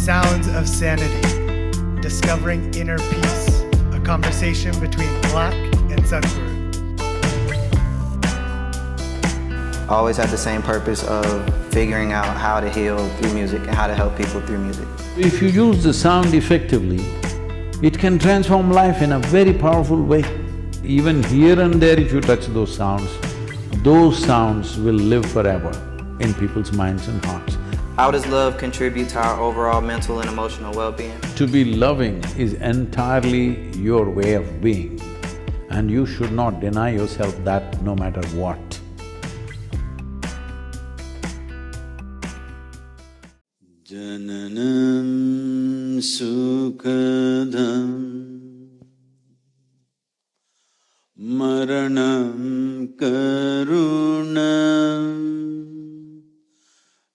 Sounds of Sanity, Discovering Inner Peace, a conversation between Black and Sadhguru. I always had the same purpose of figuring out how to heal through music and how to help people through music. If you use the sound effectively, it can transform life in a very powerful way. Even here and there if you touch those sounds will live forever in people's minds and hearts. How does love contribute to our overall mental and emotional well-being? To be loving is entirely your way of being, and you should not deny yourself that no matter what. Jananam sukhadam maranam karunam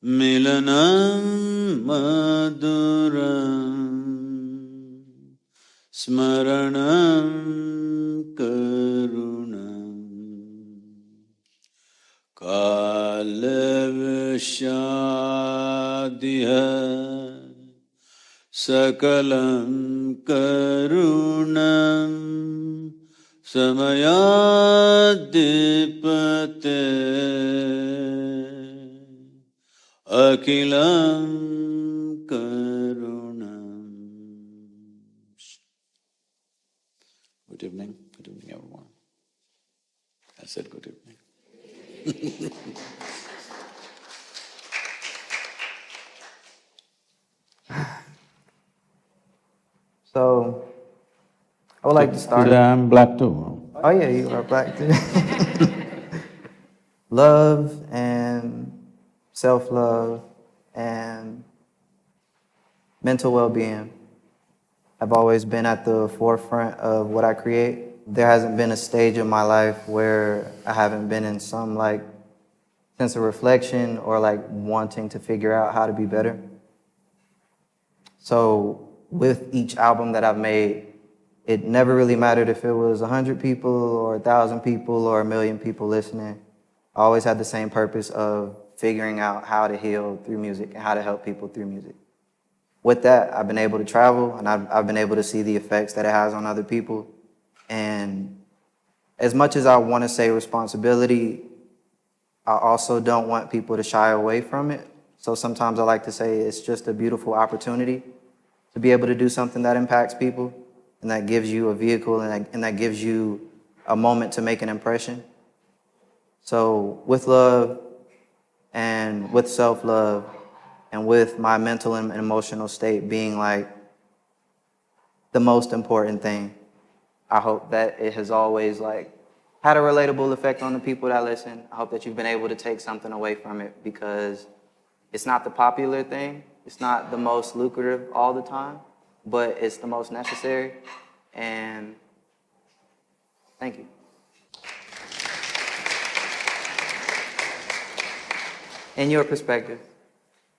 milanam maduram smaranam karunam kalavashadiha sakalam karunam samayadipate akilam karunam. Good evening everyone. I said good evening. So, I would like to start… Today I'm black too. Oh yeah, you are black too. Love and self-love and mental well-being have always been at the forefront of what I create. There hasn't been a stage of my life where I haven't been in some sense of reflection or wanting to figure out how to be better. So with each album that I've made, it never really mattered if it was 100 people or 1,000 people or 1,000,000 people listening. I always had the same purpose of figuring out how to heal through music and how to help people through music. With that, I've been able to travel and I've been able to see the effects that it has on other people. And as much as I want to say responsibility, I also don't want people to shy away from it. So sometimes I like to say it's just a beautiful opportunity to be able to do something that impacts people and that gives you a vehicle and that gives you a moment to make an impression. So with love and with self-love and with my mental and emotional state being the most important thing, I hope that it has always had a relatable effect on the people that listen. I hope that you've been able to take something away from it because it's not the popular thing. It's not the most lucrative all the time, but it's the most necessary. And thank you. In your perspective,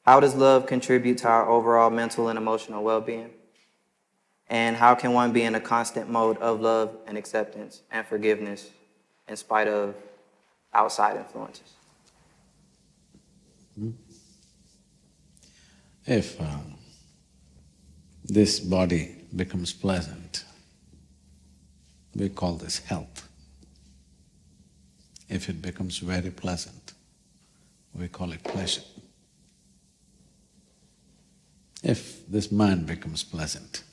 how does love contribute to our overall mental and emotional well-being? And how can one be in a constant mode of love and acceptance and forgiveness in spite of outside influences? If this body becomes pleasant, we call this health. If it becomes very pleasant, we call it pleasure. If this mind becomes pleasant,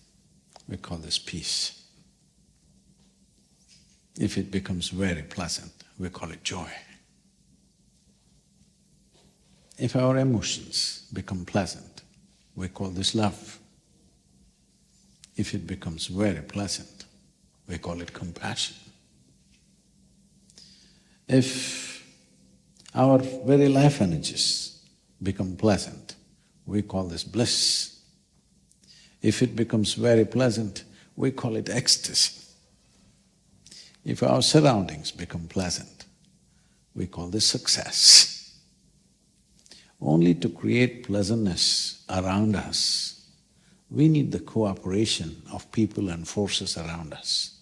we call this peace. If it becomes very pleasant, we call it joy. If our emotions become pleasant, we call this love. If it becomes very pleasant, we call it compassion. If our very life energies become pleasant, we call this bliss. If it becomes very pleasant, we call it ecstasy. If our surroundings become pleasant, we call this success. Only to create pleasantness around us, we need the cooperation of people and forces around us.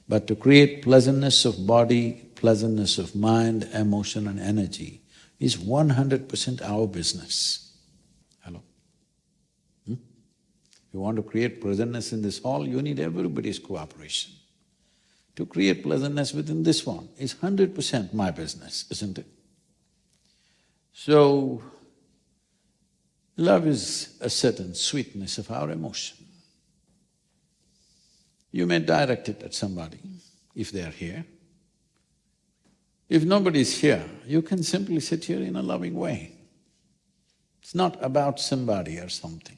But to create pleasantness of body, pleasantness of mind, emotion and energy is 100% our business. Hello? you want to create pleasantness in this hall, you need everybody's cooperation. To create pleasantness within this one is 100% my business, isn't it? So, love is a certain sweetness of our emotion. You may direct it at somebody, if they are here. If nobody is here, you can simply sit here in a loving way. It's not about somebody or something.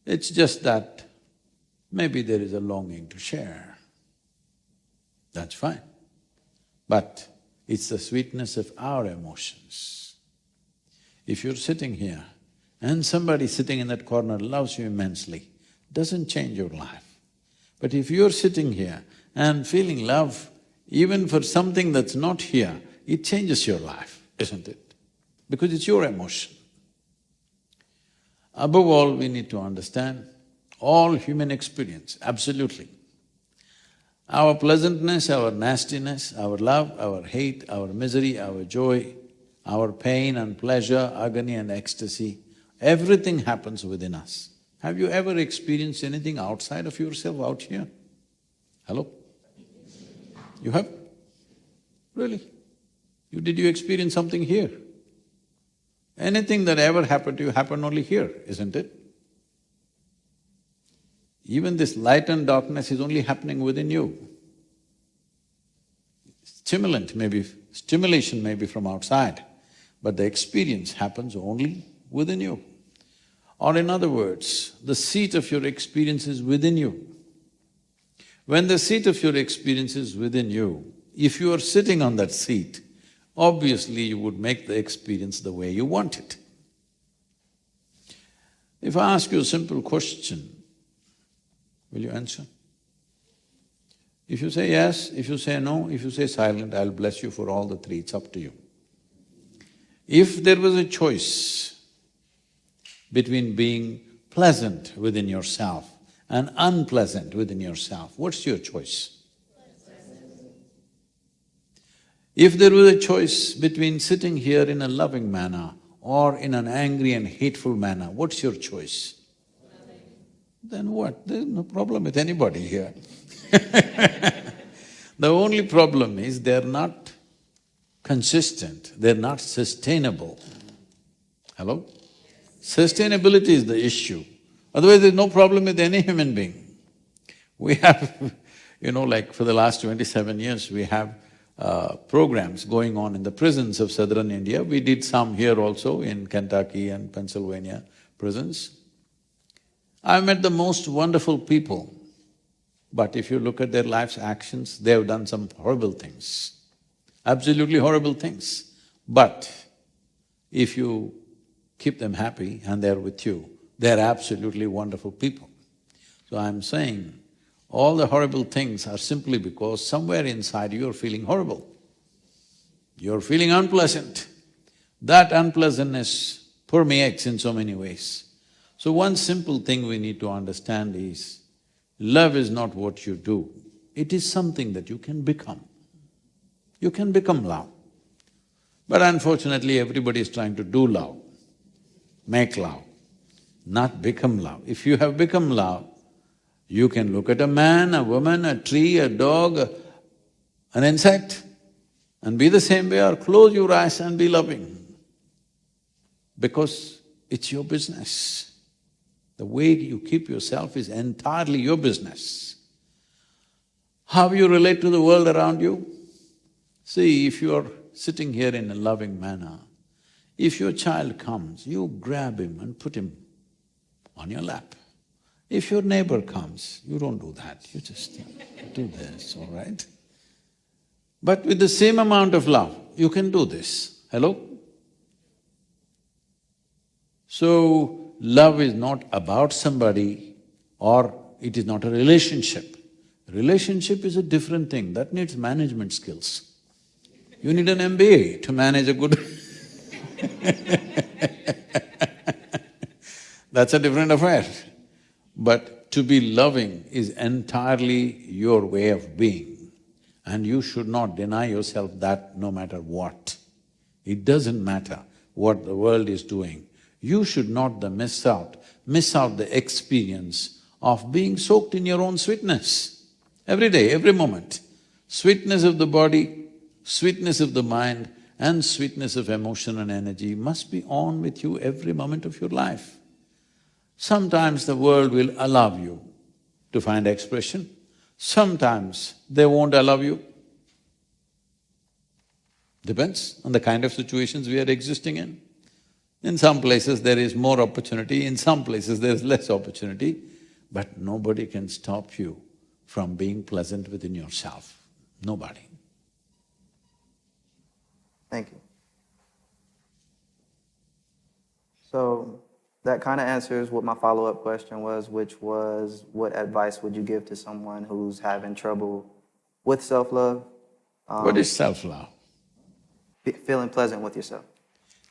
It's just that maybe there is a longing to share. That's fine. But it's the sweetness of our emotions. If you're sitting here and somebody sitting in that corner loves you immensely, doesn't change your life. But if you're sitting here and feeling love even for something that's not here, it changes your life, isn't it? Because it's your emotion. Above all, we need to understand all human experience, absolutely. Our pleasantness, our nastiness, our love, our hate, our misery, our joy, our pain and pleasure, agony and ecstasy, everything happens within us. Have you ever experienced anything outside of yourself out here? Hello? You have? Really? Did you experience something here? Anything that ever happened to you happened only here, isn't it? Even this light and darkness is only happening within you. Stimulation may be from outside, but the experience happens only within you. Or in other words, the seat of your experience is within you. When the seat of your experience is within you, if you are sitting on that seat, obviously you would make the experience the way you want it. If I ask you a simple question, will you answer? If you say yes, if you say no, if you say silent, I'll bless you for all the three, it's up to you. If there was a choice between being pleasant within yourself and unpleasant within yourself, what's your choice? If there was a choice between sitting here in a loving manner or in an angry and hateful manner, what's your choice? Loving. Then what? There's no problem with anybody here. The only problem is they're not consistent, they're not sustainable. Hello? Sustainability is the issue. Otherwise, there's no problem with any human being. We have, like for the last 27 years, we have programs going on in the prisons of southern India. We did some here also in Kentucky and Pennsylvania prisons. I've met the most wonderful people, but if you look at their life's actions, they have done some horrible things, absolutely horrible things. But if you keep them happy and they're with you, they're absolutely wonderful people. So I'm saying, all the horrible things are simply because somewhere inside you're feeling horrible. You're feeling unpleasant. That unpleasantness permeates in so many ways. So one simple thing we need to understand is, love is not what you do, it is something that you can become. You can become love. But unfortunately, everybody is trying to do love, make love, not become love. If you have become love, you can look at a man, a woman, a tree, a dog, an insect and be the same way, or close your eyes and be loving. Because it's your business. The way you keep yourself is entirely your business. How you relate to the world around you? See, if you're sitting here in a loving manner, if your child comes, you grab him and put him on your lap. If your neighbor comes, you don't do that, you just do this, all right? But with the same amount of love, you can do this. Hello? So, love is not about somebody or it is not a relationship. Relationship is a different thing, that needs management skills. You need an MBA to manage a good that's a different affair. But to be loving is entirely your way of being, and you should not deny yourself that no matter what. It doesn't matter what the world is doing. You should not miss out miss out the experience of being soaked in your own sweetness. Every day, every moment. Sweetness of the body, sweetness of the mind, and sweetness of emotion and energy must be on with you every moment of your life. Sometimes the world will allow you to find expression, sometimes they won't allow you. Depends on the kind of situations we are existing in. In some places there is more opportunity, in some places there is less opportunity, but nobody can stop you from being pleasant within yourself. Nobody. Thank you. So that kind of answers what my follow-up question was, which was, what advice would you give to someone who's having trouble with self-love? What is self-love? Feeling pleasant with yourself.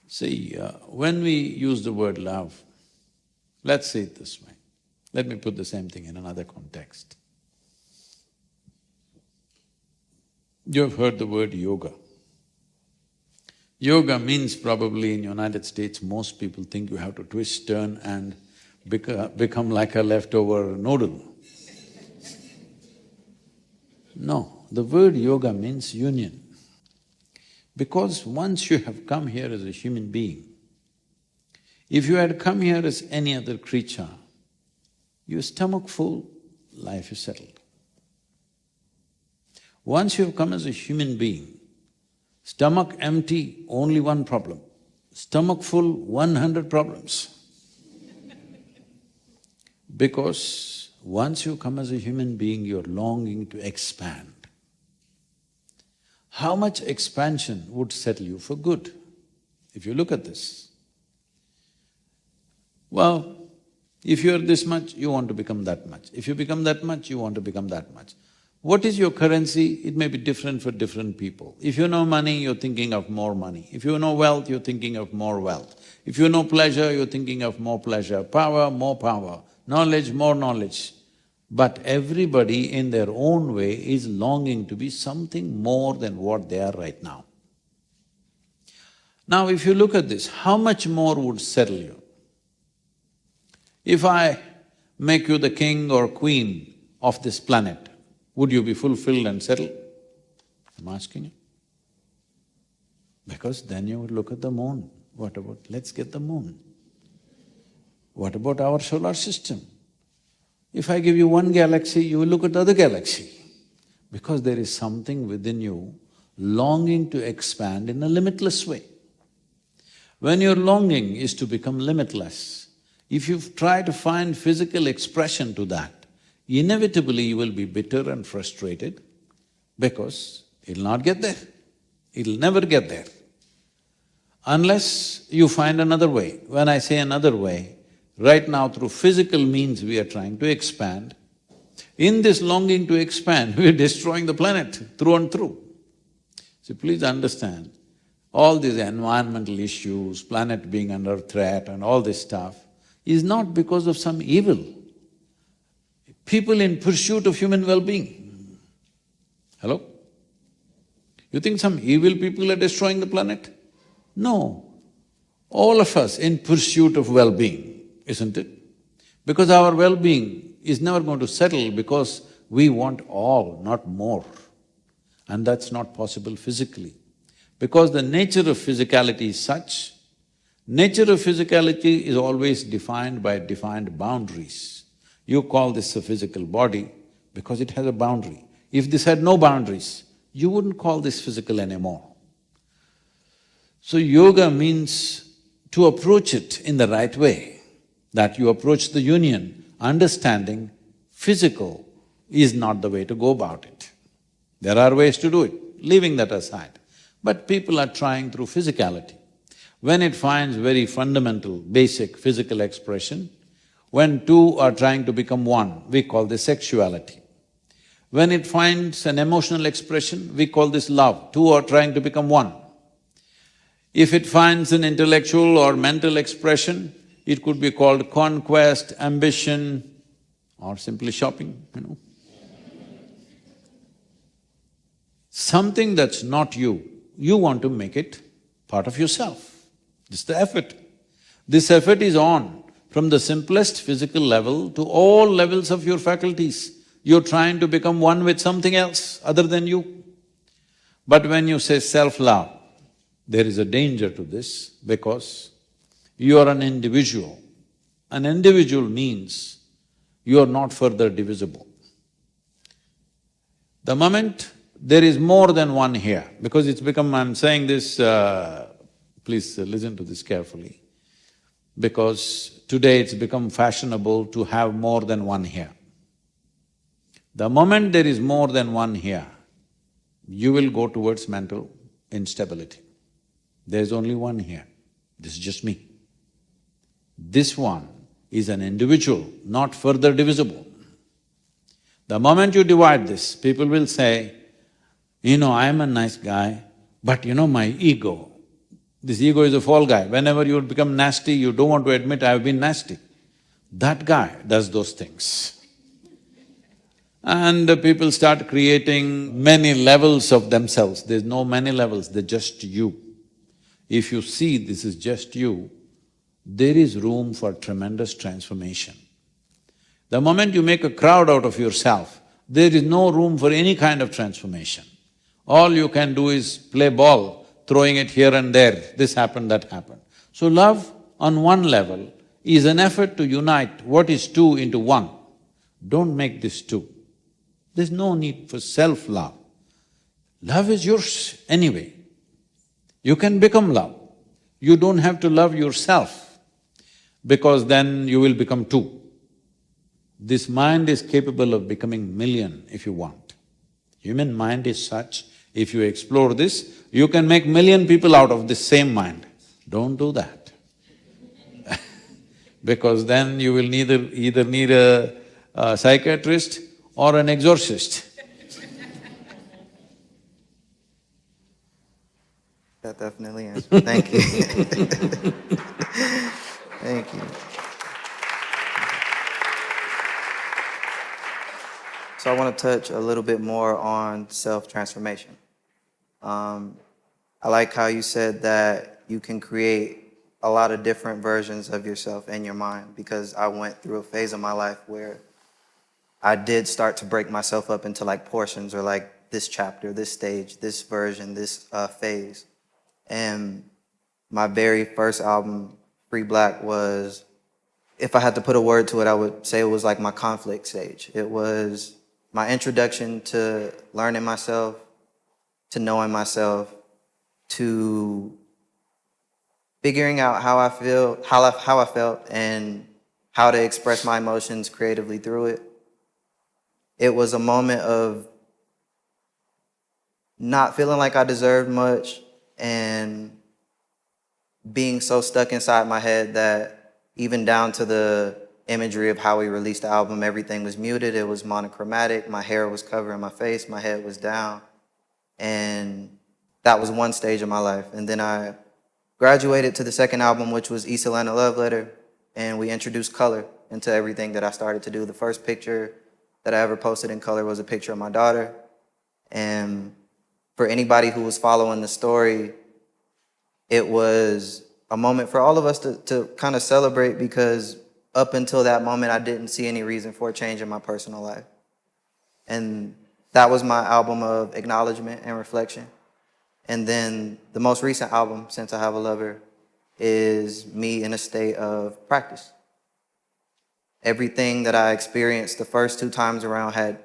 See, when we use the word love, let's say it this way. Let me put the same thing in another context. You have heard the word yoga. Yoga means probably in United States, most people think you have to twist, turn and become like a leftover noodle. No, the word yoga means union. Because once you have come here as a human being, if you had come here as any other creature, your stomach full, life is settled. Once you have come as a human being, stomach empty, only one problem. Stomach full, 100 problems. Because once you come as a human being, you're longing to expand. How much expansion would settle you for good, if you look at this? Well, if you're this much, you want to become that much. If you become that much, you want to become that much. What is your currency? It may be different for different people. If you know money, you're thinking of more money. If you know wealth, you're thinking of more wealth. If you know pleasure, you're thinking of more pleasure. Power, more power. Knowledge, more knowledge. But everybody in their own way is longing to be something more than what they are right now. Now if you look at this, how much more would settle you? If I make you the king or queen of this planet, would you be fulfilled and settled? I'm asking you. Because then you would look at the moon. What about, let's get the moon. What about our solar system? If I give you one galaxy, you will look at the other galaxy. Because there is something within you longing to expand in a limitless way. When your longing is to become limitless, if you try to find physical expression to that, inevitably you will be bitter and frustrated because it'll not get there. It'll never get there. Unless you find another way. When I say another way, right now through physical means we are trying to expand. In this longing to expand, we are destroying the planet through and through. So please understand, all these environmental issues, planet being under threat and all this stuff is not because of some evil. People in pursuit of human well-being. Hello? You think some evil people are destroying the planet? No. All of us in pursuit of well-being, isn't it? Because our well-being is never going to settle because we want all, not more. And that's not possible physically. Because the nature of physicality is such, nature of physicality is always defined by defined boundaries. You call this a physical body because it has a boundary. If this had no boundaries, you wouldn't call this physical anymore. So yoga means to approach it in the right way, that you approach the union, understanding physical is not the way to go about it. There are ways to do it, leaving that aside. But people are trying through physicality. When it finds very fundamental, basic physical expression, when two are trying to become one, we call this sexuality. When it finds an emotional expression, we call this love. Two are trying to become one. If it finds an intellectual or mental expression, it could be called conquest, ambition, or simply shopping, you know. Something that's not you, you want to make it part of yourself. This is the effort. This effort is on from the simplest physical level to all levels of your faculties. You're trying to become one with something else other than you. But when you say self-love, there is a danger to this because you are an individual. An individual means you are not further divisible. The moment there is more than one here, because it's become… I'm saying this, please listen to this carefully, because today it's become fashionable to have more than one here. The moment there is more than one here, you will go towards mental instability. There's only one here, this is just me. This one is an individual, not further divisible. The moment you divide this, people will say, I'm a nice guy, but my ego, this ego is a fall guy. Whenever you become nasty, you don't want to admit, I've been nasty. That guy does those things. And people start creating many levels of themselves. There's no many levels, they're just you. If you see this is just you, there is room for tremendous transformation. The moment you make a crowd out of yourself, there is no room for any kind of transformation. All you can do is play ball, throwing it here and there, this happened, that happened. So love on one level is an effort to unite what is two into one. Don't make this two. There's no need for self-love. Love is yours anyway. You can become love. You don't have to love yourself, because then you will become two. This mind is capable of becoming million if you want. Human mind is such, if you explore this, you can make million people out of this same mind. Don't do that because then you will either need a psychiatrist or an exorcist. That definitely answers. Thank you. Thank you. So I want to touch a little bit more on self-transformation. I like how you said that you can create a lot of different versions of yourself in your mind, because I went through a phase of my life where I did start to break myself up into like portions, or like this chapter, this stage, this version, this phase. And my very first album, Free Black, was, if I had to put a word to it, I would say it was like my conflict stage. It was my introduction to learning myself, to knowing myself, to figuring out how I feel, how I felt, and how to express my emotions creatively through it. It was a moment of not feeling like I deserved much and being so stuck inside my head that even down to the imagery of how we released the album, everything was muted, it was monochromatic, my hair was covering my face, my head was down. And that was one stage of my life. And then I graduated to the second album, which was East Atlanta Love Letter, and we introduced color into everything that I started to do. The first picture that I ever posted in color was a picture of my daughter. And for anybody who was following the story, it was a moment for all of us to kind of celebrate, because up until that moment, I didn't see any reason for a change in my personal life. And that was my album of acknowledgement and reflection. And then the most recent album, Since I Have a Lover, is me in a state of practice. Everything that I experienced the first 2 times around had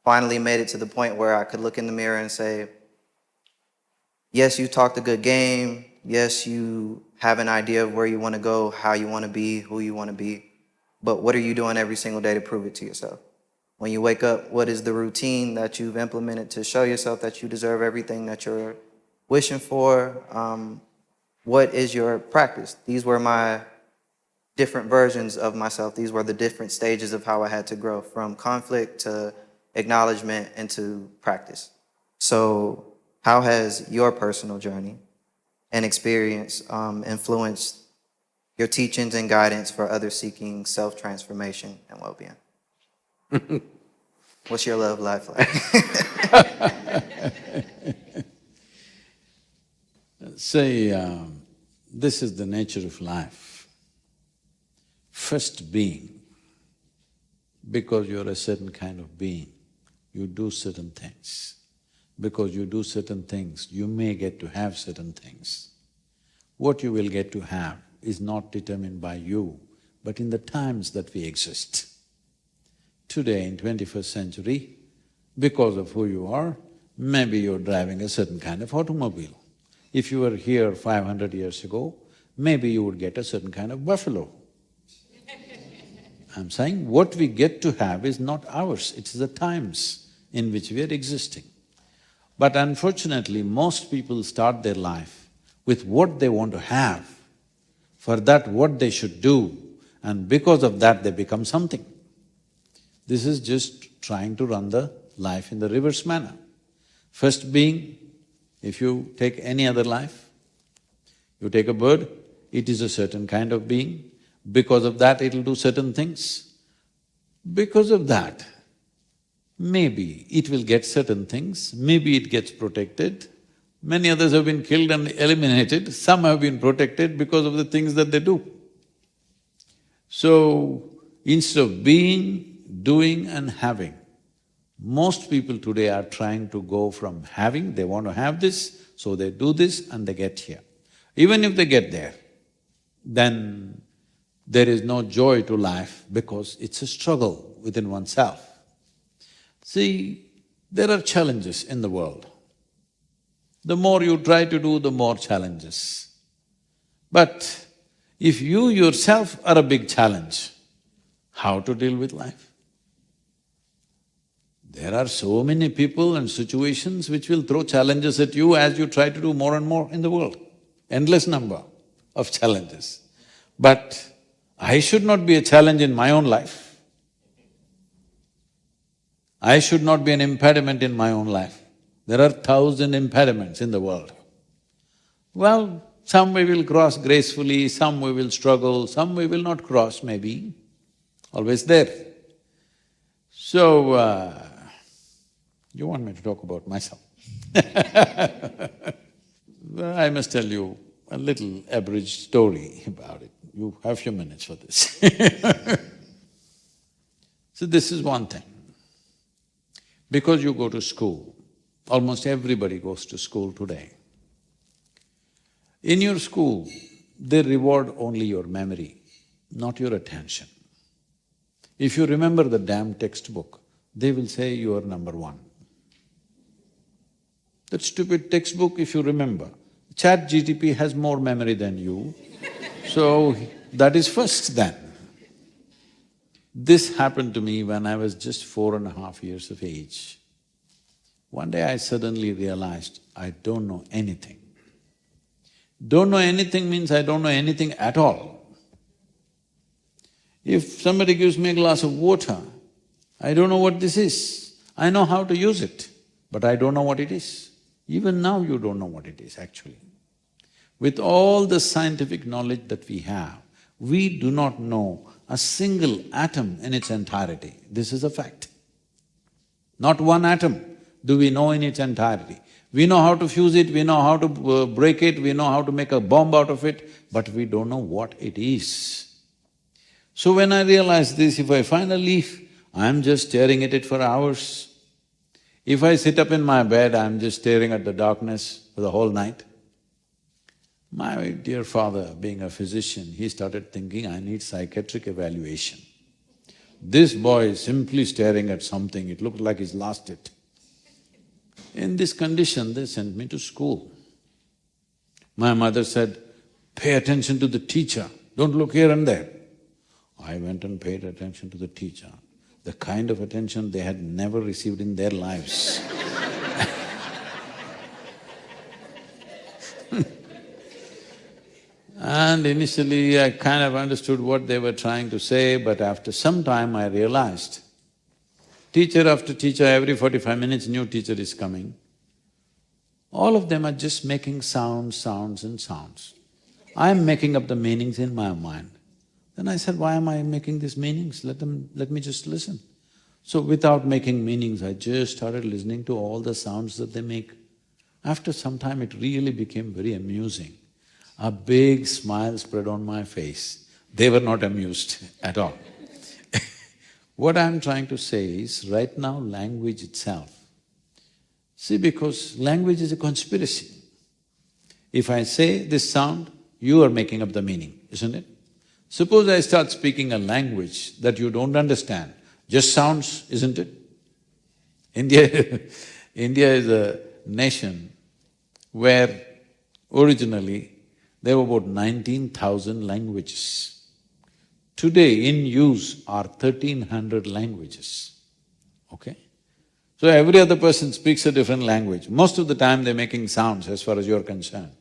finally made it to the point where I could look in the mirror and say, yes, you talked a good game. Yes, you have an idea of where you want to go, how you want to be, who you want to be. But what are you doing every single day to prove it to yourself? When you wake up, what is the routine that you've implemented to show yourself that you deserve everything that you're wishing for? What is your practice? These were my different versions of myself. These were the different stages of how I had to grow, from conflict to acknowledgement into practice. So how has your personal journey and experience influenced your teachings and guidance for others seeking self-transformation and well-being? What's your love life like? Say, this is the nature of life. First being, because you're a certain kind of being, you do certain things. Because you do certain things, you may get to have certain things. What you will get to have is not determined by you, but in the times that we exist. Today, in 21st century, because of who you are, maybe you're driving a certain kind of automobile. If you were here 500 years ago, maybe you would get a certain kind of buffalo. I'm saying what we get to have is not ours, it's the times in which we are existing. But unfortunately, most people start their life with what they want to have, for that what they should do, and because of that they become something. This is just trying to run the life in the reverse manner. First being, if you take any other life, you take a bird, it is a certain kind of being, because of that it'll do certain things. Because of that, maybe it will get certain things, maybe it gets protected. Many others have been killed and eliminated, some have been protected because of the things that they do. So, instead of being, doing and having, most people today are trying to go from having, they want to have this, so they do this and they get here. Even if they get there, then there is no joy to life because it's a struggle within oneself. See, there are challenges in the world. The more you try to do, the more challenges. But if you yourself are a big challenge, how to deal with life? There are so many people and situations which will throw challenges at you as you try to do more and more in the world. Endless number of challenges. But I should not be a challenge in my own life. I should not be an impediment in my own life. There are 1,000 impediments in the world. Well, some we will cross gracefully, some we will struggle, some we will not cross maybe, always there. So, you want me to talk about myself? I must tell you a little abridged story about it. You have few minutes for this. So this is one thing. Because you go to school, almost everybody goes to school today. In your school, they reward only your memory, not your attention. If you remember the damn textbook, they will say you are number one. That stupid textbook, if you remember, ChatGPT has more memory than you, so that is first then. This happened to me when I was just 4.5 years of age. One day I suddenly realized I don't know anything. Don't know anything means I don't know anything at all. If somebody gives me a glass of water, I don't know what this is. I know how to use it, but I don't know what it is. Even now you don't know what it is actually. With all the scientific knowledge that we have, we do not know a single atom in its entirety. This is a fact. Not one atom do we know in its entirety. We know how to fuse it, we know how to break it, we know how to make a bomb out of it, but we don't know what it is. So when I realize this, if I find a leaf, I'm just staring at it for hours. If I sit up in my bed, I'm just staring at the darkness for the whole night. My dear father, being a physician, he started thinking, I need psychiatric evaluation. This boy is simply staring at something, it looked like he's lost it. In this condition, they sent me to school. My mother said, pay attention to the teacher, don't look here and there. I went and paid attention to the teacher, the kind of attention they had never received in their lives. And initially I kind of understood what they were trying to say, but after some time I realized, teacher after teacher, every 45 minutes new teacher is coming. All of them are just making sounds, sounds and sounds. I'm making up the meanings in my mind. Then I said, why am I making these meanings? Let me just listen. So without making meanings, I just started listening to all the sounds that they make. After some time, it really became very amusing. A big smile spread on my face. They were not amused at all. What I'm trying to say is, right now language itself, see, because language is a conspiracy. If I say this sound, you are making up the meaning, isn't it? Suppose I start speaking a language that you don't understand, just sounds, isn't it? India India is a nation where originally there were about 19,000 languages. Today in use are 1,300 languages, okay? So every other person speaks a different language. Most of the time they're making sounds as far as you're concerned.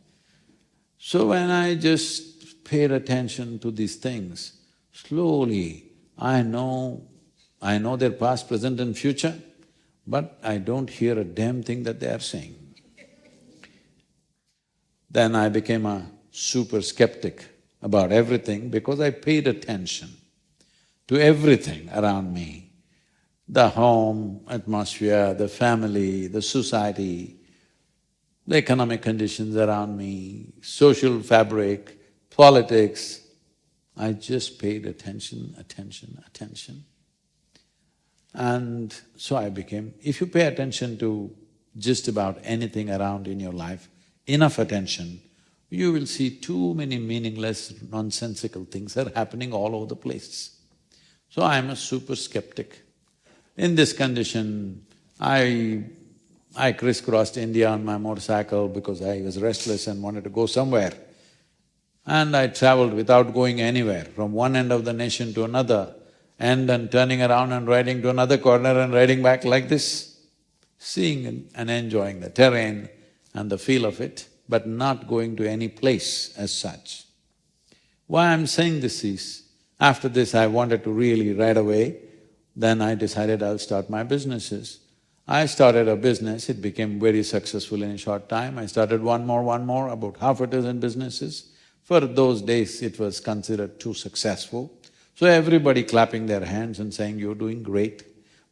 So when I just paid attention to these things, slowly I know their past, present and future, but I don't hear a damn thing that they are saying. Then I became a super skeptic about everything because I paid attention to everything around me. The home atmosphere, the family, the society, the economic conditions around me, social fabric, politics. I just paid attention. And so I became… If you pay attention to just about anything around in your life, enough attention, you will see too many meaningless, nonsensical things are happening all over the place. So I'm a super skeptic. In this condition, I crisscrossed India on my motorcycle because I was restless and wanted to go somewhere. And I traveled without going anywhere, from one end of the nation to another, and then turning around and riding to another corner and riding back like this, seeing and enjoying the terrain and the feel of it, but not going to any place as such. Why I'm saying this is, after this I wanted to really right away, then I decided I'll start my businesses. I started a business, it became very successful in a short time. I started one more, about half a dozen businesses. For those days it was considered too successful. So everybody clapping their hands and saying, "You're doing great,"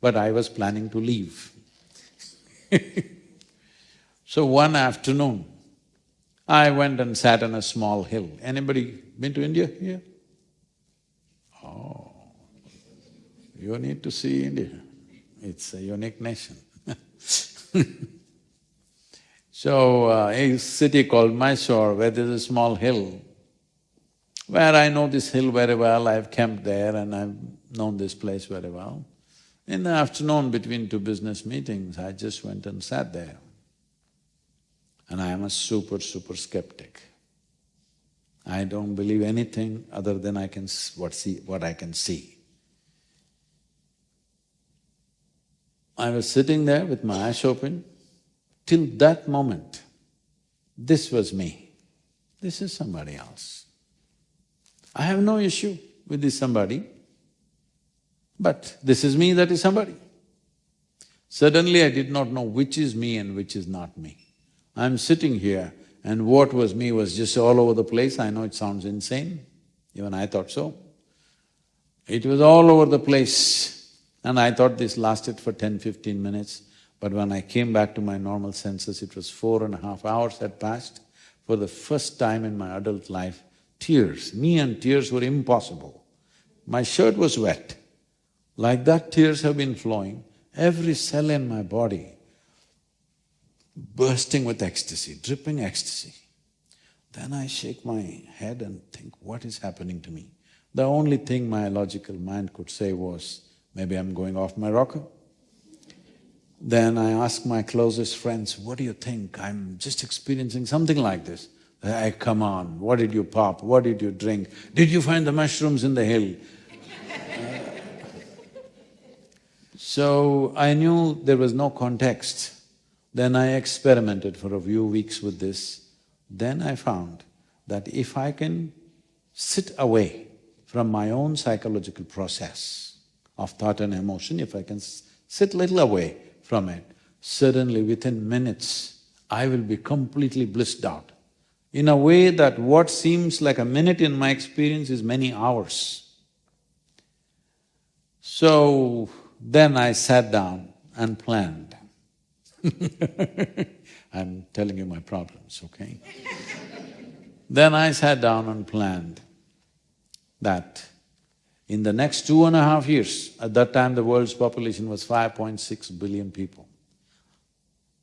but I was planning to leave. So one afternoon, I went and sat on a small hill. Anybody been to India here? Oh, you need to see India. It's a unique nation. So, a city called Mysore, where there's a small hill, where I know this hill very well, I've camped there and I've known this place very well. In the afternoon, between two business meetings, I just went and sat there. And I am a super skeptic. I don't believe anything other than what I can see. I was sitting there with my eyes open. Till that moment, this was me. This is somebody else. I have no issue with this somebody, but this is me, that is somebody. Suddenly I did not know which is me and which is not me. I'm sitting here and what was me was just all over the place. I know it sounds insane, even I thought so. It was all over the place and I thought this lasted for 10–15 minutes. But when I came back to my normal senses, it was 4.5 hours had passed. For the first time in my adult life, tears, me and tears were impossible. My shirt was wet. Like that, tears have been flowing, every cell in my body bursting with ecstasy, dripping ecstasy. Then I shake my head and think, what is happening to me? The only thing my logical mind could say was, maybe I'm going off my rocker. Then I asked my closest friends, what do you think? I'm just experiencing something like this. Hey, come on, what did you pop? What did you drink? Did you find the mushrooms in the hill? So I knew there was no context. Then I experimented for a few weeks with this. Then I found that if I can sit away from my own psychological process of thought and emotion, if I can sit little away from it, suddenly within minutes, I will be completely blissed out. In a way that what seems like a minute in my experience is many hours. So then I sat down and planned. I'm telling you my problems, okay? Then I sat down and planned. that in the next 2.5 years, at that time the world's population was 5.6 billion people.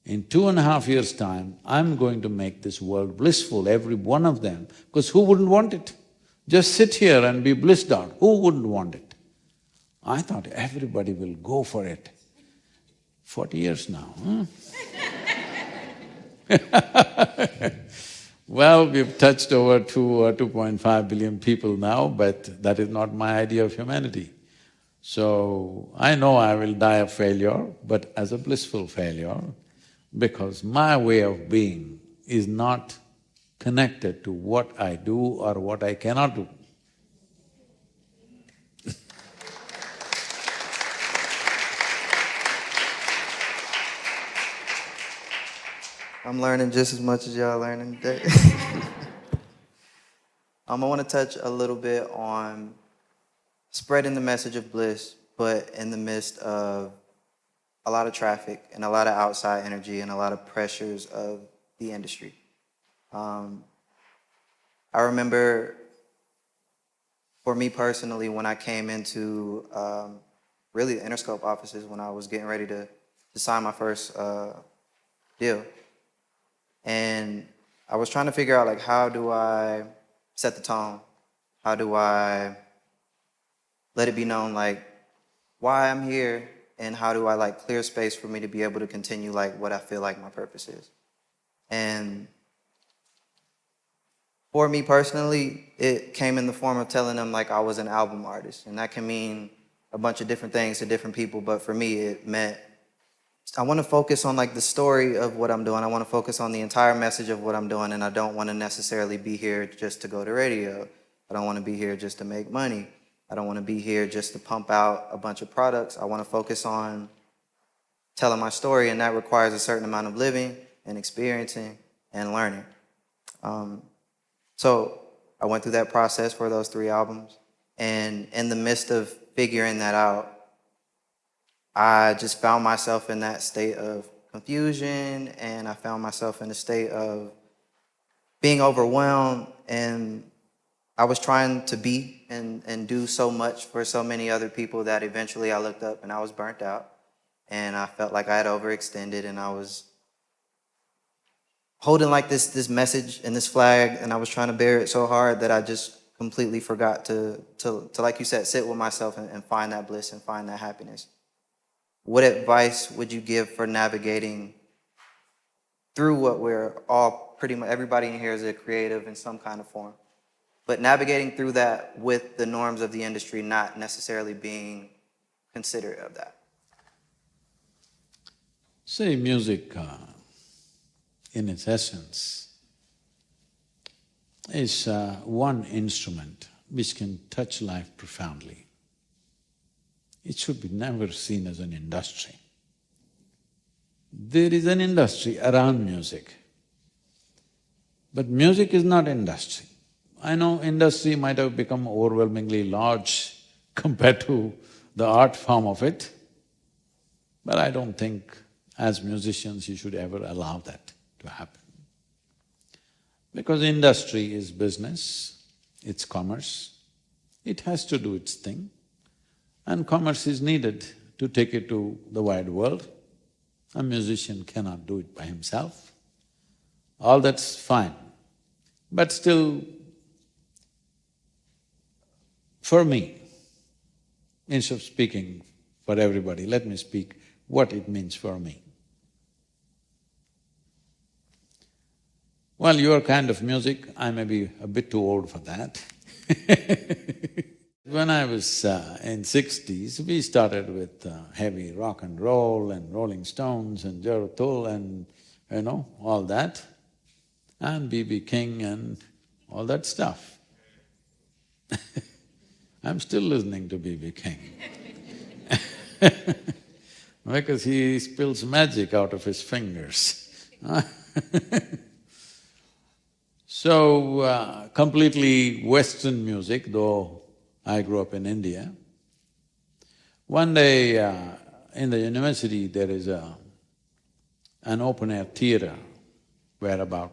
In 2.5 years' time, I'm going to make this world blissful, every one of them, because who wouldn't want it? Just sit here and be blissed out, who wouldn't want it? I thought everybody will go for it. 40 years now, Well, we've touched over 2 or 2.5 billion people now, but that is not my idea of humanity. So, I know I will die of failure, but as a blissful failure, because my way of being is not connected to what I do or what I cannot do. I'm learning just as much as y'all learning today. I want to touch a little bit on spreading the message of bliss, but in the midst of a lot of traffic and a lot of outside energy and a lot of pressures of the industry. I remember, for me personally, when I came into really the Interscope offices when I was getting ready to sign my first deal. And I was trying to figure out, like, how do I set the tone? How do I let it be known, like, why I'm here, and how do I, like, clear space for me to be able to continue, like, what I feel like my purpose is? And for me personally, it came in the form of telling them, like, I was an album artist. And that can mean a bunch of different things to different people, but for me, it meant I want to focus on, like, the story of what I'm doing. I want to focus on the entire message of what I'm doing, and I don't want to necessarily be here just to go to radio. I don't want to be here just to make money. I don't want to be here just to pump out a bunch of products. I want to focus on telling my story, and that requires a certain amount of living and experiencing and learning. So I went through that process for those 3 albums, and in the midst of figuring that out, I just found myself in that state of confusion, and I found myself in a state of being overwhelmed, and I was trying to be and do so much for so many other people that eventually I looked up and I was burnt out, and I felt like I had overextended, and I was holding, like, this message and this flag, and I was trying to bear it so hard that I just completely forgot to like you said, sit with myself and find that bliss and find that happiness. What advice would you give for navigating through what we're all pretty much, everybody in here is a creative in some kind of form, but navigating through that with the norms of the industry not necessarily being considerate of that? See, music, in its essence, is one instrument which can touch life profoundly. It should be never seen as an industry. There is an industry around music, but music is not industry. I know industry might have become overwhelmingly large compared to the art form of it, but I don't think as musicians you should ever allow that to happen. Because industry is business, it's commerce, it has to do its thing, and commerce is needed to take it to the wide world. A musician cannot do it by himself. All that's fine. But still, for me, instead of speaking for everybody, let me speak what it means for me. Well, your kind of music, I may be a bit too old for that. When I was in 60s, we started with heavy rock and roll and Rolling Stones and Jethro Tull and, all that, and B.B. King and all that stuff. I'm still listening to B.B. King because he spills magic out of his fingers. So, completely Western music, though I grew up in India. One day in the university there is an open-air theatre where about,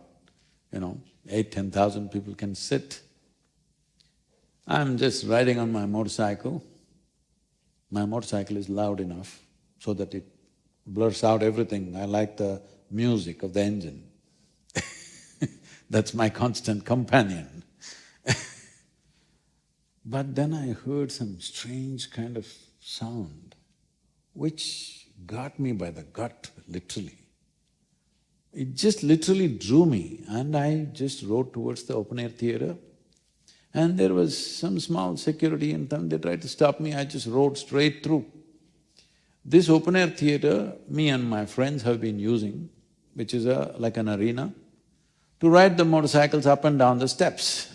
8,000–10,000 people can sit. I'm just riding on my motorcycle. My motorcycle is loud enough so that it blurs out everything. I like the music of the engine. That's my constant companion. But then I heard some strange kind of sound which got me by the gut, literally. It just literally drew me and I just rode towards the open-air theatre. And there was some small security and then they tried to stop me, I just rode straight through. This open-air theatre, me and my friends have been using, which is like an arena, to ride the motorcycles up and down the steps.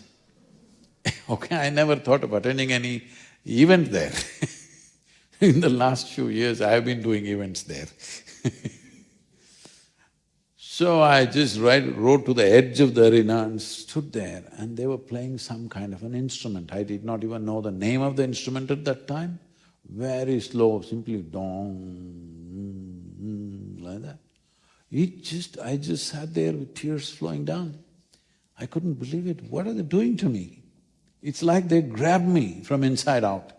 Okay, I never thought of attending any event there. In the last few years, I have been doing events there. So I just rode to the edge of the arena and stood there and they were playing some kind of an instrument. I did not even know the name of the instrument at that time. Very slow, simply dong, like that. I just sat there with tears flowing down. I couldn't believe it. What are they doing to me? It's like they grabbed me from inside out.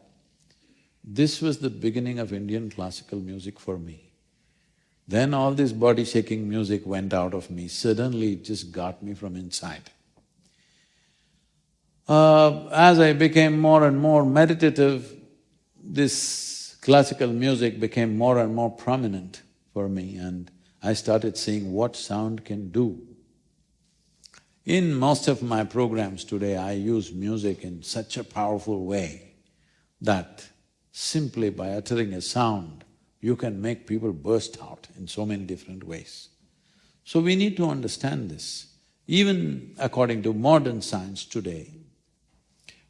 This was the beginning of Indian classical music for me. Then all this body-shaking music went out of me, suddenly it just got me from inside. As I became more and more meditative, this classical music became more and more prominent for me and I started seeing what sound can do. In most of my programs today, I use music in such a powerful way that simply by uttering a sound, you can make people burst out in so many different ways. So we need to understand this. Even according to modern science today,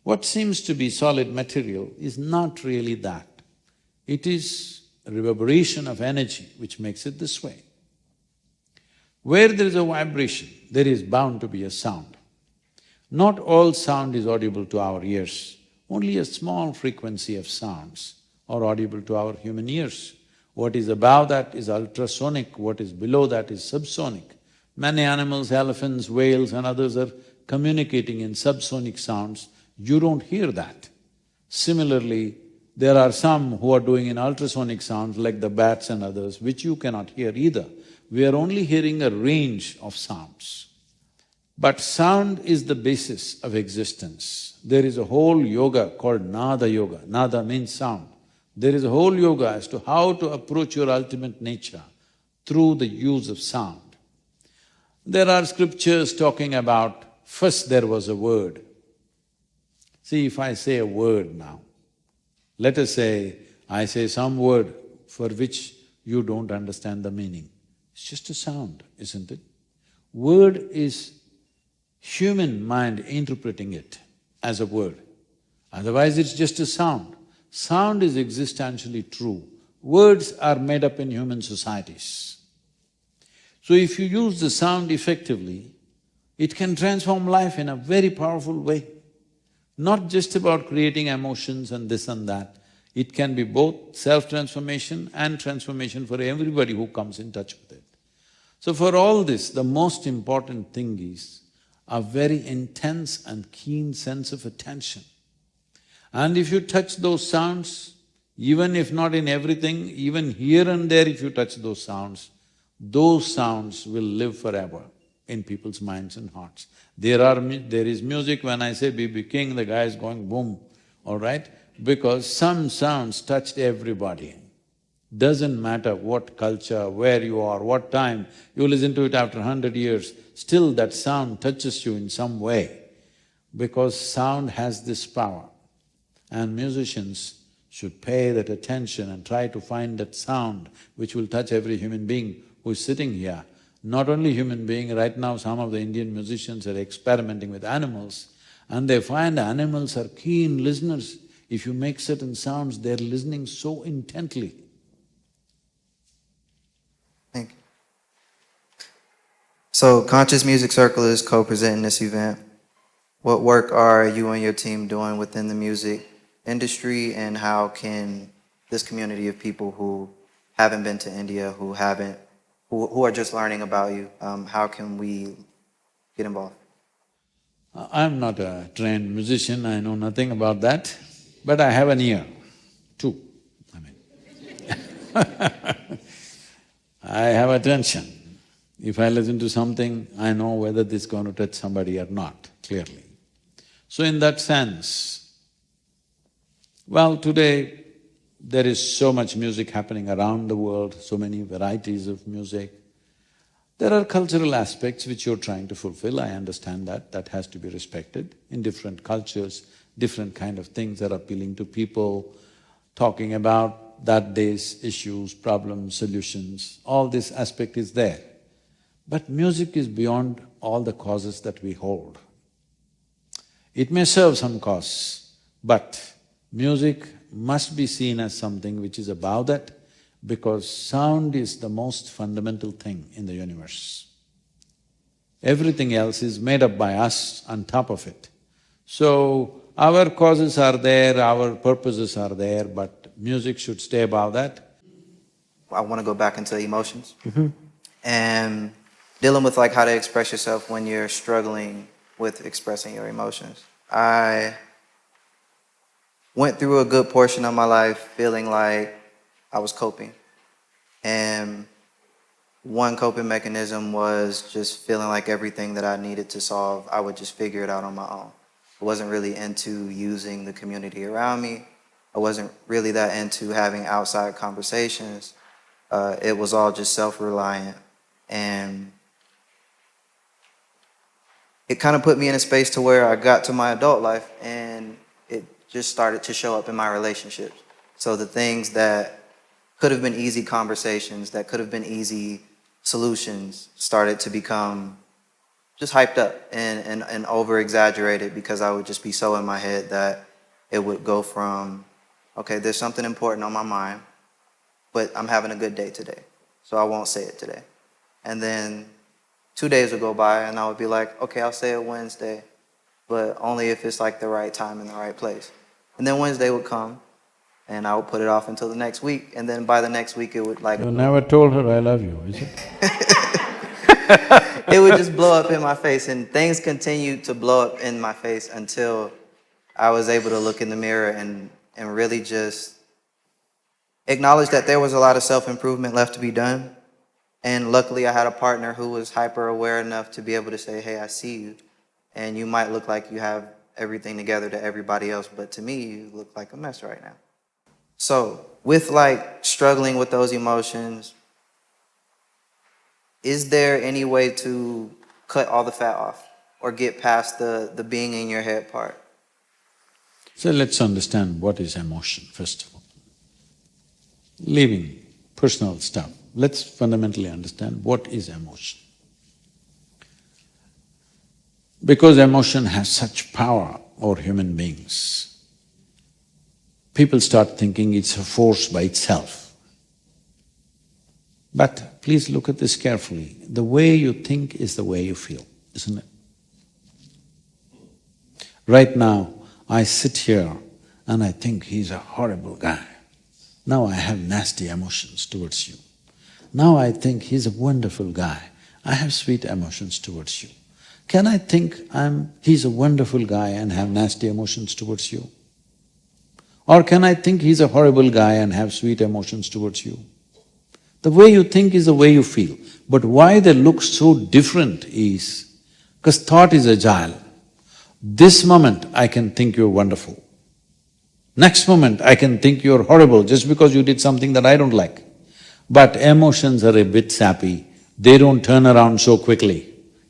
what seems to be solid material is not really that. It is a reverberation of energy which makes it this way. Where there is a vibration, there is bound to be a sound. Not all sound is audible to our ears, only a small frequency of sounds are audible to our human ears. What is above that is ultrasonic, what is below that is subsonic. Many animals, elephants, whales and others are communicating in subsonic sounds, you don't hear that. Similarly, there are some who are doing in ultrasonic sounds like the bats and others, which you cannot hear either. We are only hearing a range of sounds. But sound is the basis of existence. There is a whole yoga called Nada Yoga. Nada means sound. There is a whole yoga as to how to approach your ultimate nature through the use of sound. There are scriptures talking about, first there was a word. See, if I say a word now, let us say, I say some word for which you don't understand the meaning. It's just a sound, isn't it? Word is human mind interpreting it as a word. Otherwise it's just a sound. Sound is existentially true. Words are made up in human societies. So if you use the sound effectively, it can transform life in a very powerful way. Not just about creating emotions and this and that. It can be both self-transformation and transformation for everybody who comes in touch with it. So for all this, the most important thing is a very intense and keen sense of attention. And if you touch those sounds, even if not in everything, even here and there if you touch those sounds will live forever in people's minds and hearts. There is music, when I say B.B. King, the guy is going boom, all right? Because some sounds touched everybody. Doesn't matter what culture, where you are, what time, you listen to it after 100 years, still that sound touches you in some way, because sound has this power. And musicians should pay that attention and try to find that sound which will touch every human being who is sitting here. Not only human being, right now some of the Indian musicians are experimenting with animals and they find animals are keen listeners. If you make certain sounds, they're listening so intently. Thank you. So Conscious Music Circle is co-presenting this event. What work are you and your team doing within the music industry, and how can this community of people who haven't been to India, who are just learning about you, how can we get involved? I'm not a trained musician, I know nothing about that, but I have an ear, too, I mean. I have attention. If I listen to something, I know whether this is going to touch somebody or not, clearly. So in that sense, well, today there is so much music happening around the world, so many varieties of music. There are cultural aspects which you're trying to fulfill, I understand that, that has to be respected. In different cultures, different kind of things are appealing to people, talking about that day's issues, problems, solutions, all this aspect is there. But music is beyond all the causes that we hold. It may serve some cause, but music must be seen as something which is above that, because sound is the most fundamental thing in the universe. Everything else is made up by us on top of it. So, our causes are there, our purposes are there, but music should stay above that. I want to go back into emotions. And dealing with like how to express yourself when you're struggling with expressing your emotions. I went through a good portion of my life feeling like I was coping. And one coping mechanism was just feeling like everything that I needed to solve, I would just figure it out on my own. I wasn't really into using the community around me. I wasn't really that into having outside conversations. It was all just self-reliant. And it kind of put me in a space to where I got to my adult life and it just started to show up in my relationships. So the things that could have been easy conversations, that could have been easy solutions, started to become just hyped up and over-exaggerated, because I would just be so in my head that it would go from, okay, there's something important on my mind, but I'm having a good day today, so I won't say it today. And then 2 days would go by and I would be like, okay, I'll say it Wednesday, but only if it's like the right time and the right place. And then Wednesday would come, and I would put it off until the next week, and then by the next week it would like… You never told her I love you, is it? It would just blow up in my face, and things continued to blow up in my face until I was able to look in the mirror and really just acknowledge that there was a lot of self-improvement left to be done. And luckily I had a partner who was hyper-aware enough to be able to say, hey, I see you, and you might look like you have everything together to everybody else, but to me, you look like a mess right now. So, with like struggling with those emotions, is there any way to cut all the fat off or get past the being in your head part? So let's understand what is emotion, first of all. Leaving personal stuff, let's fundamentally understand what is emotion. Because emotion has such power over human beings, people start thinking it's a force by itself. But please look at this carefully. The way you think is the way you feel, isn't it? Right now, I sit here and I think he's a horrible guy. Now I have nasty emotions towards you. Now I think he's a wonderful guy. I have sweet emotions towards you. Can I think he's a wonderful guy and have nasty emotions towards you? Or can I think he's a horrible guy and have sweet emotions towards you? The way you think is the way you feel. But why they look so different is because thought is agile. This moment I can think you're wonderful. Next moment I can think you're horrible just because you did something that I don't like. But emotions are a bit sappy, they don't turn around so quickly.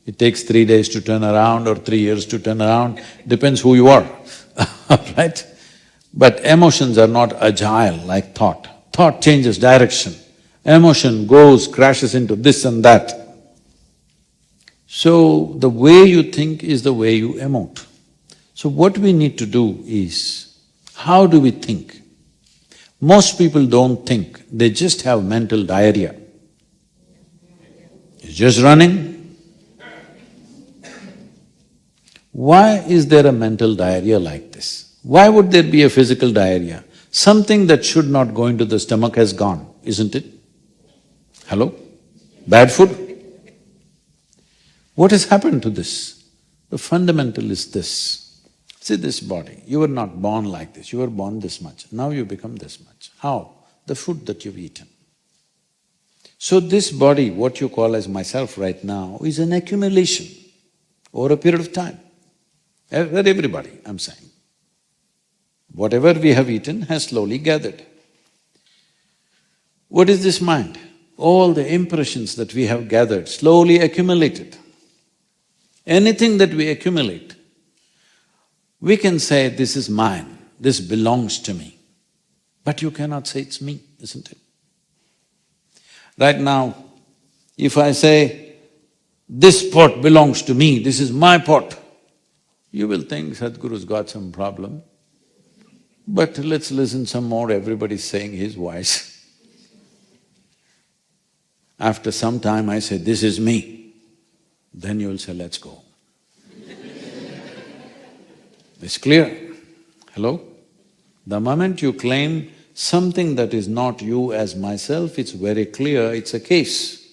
It takes 3 days to turn around or 3 years to turn around, depends who you are, right? But emotions are not agile like thought. Thought changes direction. Emotion goes, crashes into this and that. So, the way you think is the way you emote. So what we need to do is, how do we think? Most people don't think, they just have mental diarrhea. It's just running. Why is there a mental diarrhea like this? Why would there be a physical diarrhea? Something that should not go into the stomach has gone, isn't it? Hello? Bad food? What has happened to this? The fundamental is this. See this body, you were not born like this, you were born this much, now you become this much. How? The food that you've eaten. So this body, what you call as myself right now, is an accumulation over a period of time. For everybody, I'm saying. Whatever we have eaten has slowly gathered. What is this mind? All the impressions that we have gathered, slowly accumulated. Anything that we accumulate, we can say, this is mine, this belongs to me. But you cannot say it's me, isn't it? Right now, if I say, this pot belongs to me, this is my pot, you will think Sadhguru's got some problem. But let's listen some more, everybody's saying his voice. After some time I say, this is me, then you'll say, let's go. It's clear. Hello? The moment you claim something that is not you as myself, it's very clear, it's a case.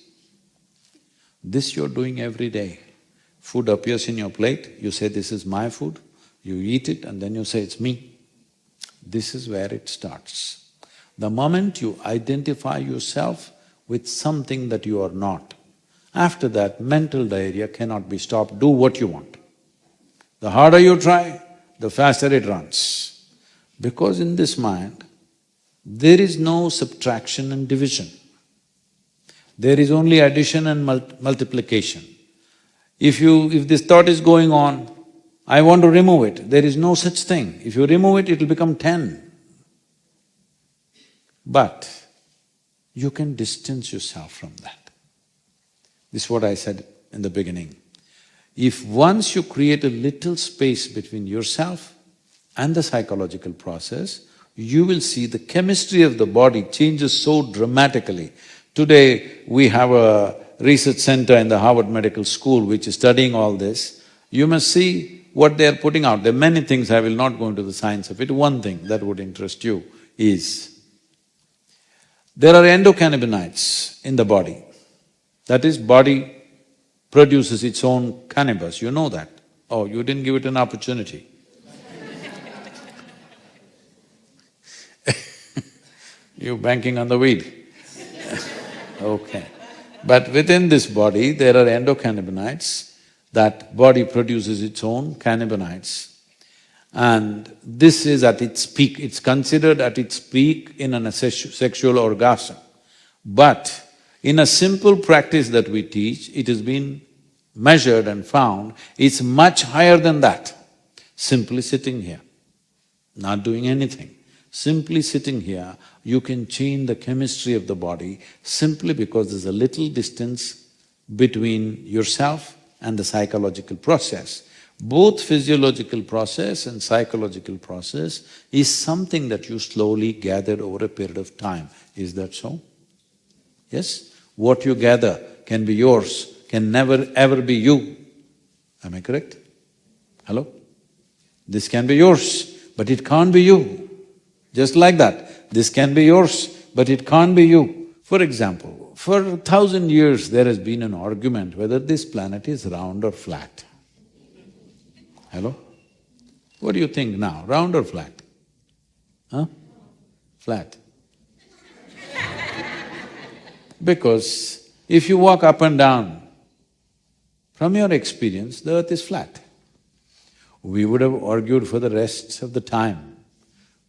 This you're doing every day. Food appears in your plate, you say, this is my food, you eat it and then you say, it's me. This is where it starts. The moment you identify yourself with something that you are not, after that, mental diarrhea cannot be stopped, do what you want. The harder you try, the faster it runs. Because in this mind, there is no subtraction and division. There is only addition and multiplication. If this thought is going on, I want to remove it, there is no such thing. If you remove it, it'll become 10. But you can distance yourself from that. This is what I said in the beginning. If once you create a little space between yourself and the psychological process, you will see the chemistry of the body changes so dramatically. Today, we have a research center in the Harvard Medical School which is studying all this. You must see what they are putting out. There are many things, I will not go into the science of it. One thing that would interest you is, there are endocannabinoids in the body. That is, body produces its own cannabis, you know that. Oh, you didn't give it an opportunity. You're banking on the weed. Okay. But within this body, there are endocannabinoids, that body produces its own cannabinoids. And this is at its peak, it's considered at its peak in a sexual orgasm. But in a simple practice that we teach, it has been measured and found, it's much higher than that. Simply sitting here, not doing anything, simply sitting here, you can change the chemistry of the body simply because there's a little distance between yourself and the psychological process. Both physiological process and psychological process is something that you slowly gather over a period of time. Is that so? Yes? What you gather can be yours, can never ever be you. Am I correct? Hello? This can be yours, but it can't be you. Just like that, this can be yours, but it can't be you. For example, for 1,000 years there has been an argument whether this planet is round or flat. Hello? What do you think now, round or flat? Huh? Flat. Because if you walk up and down, from your experience, the earth is flat. We would have argued for the rest of the time,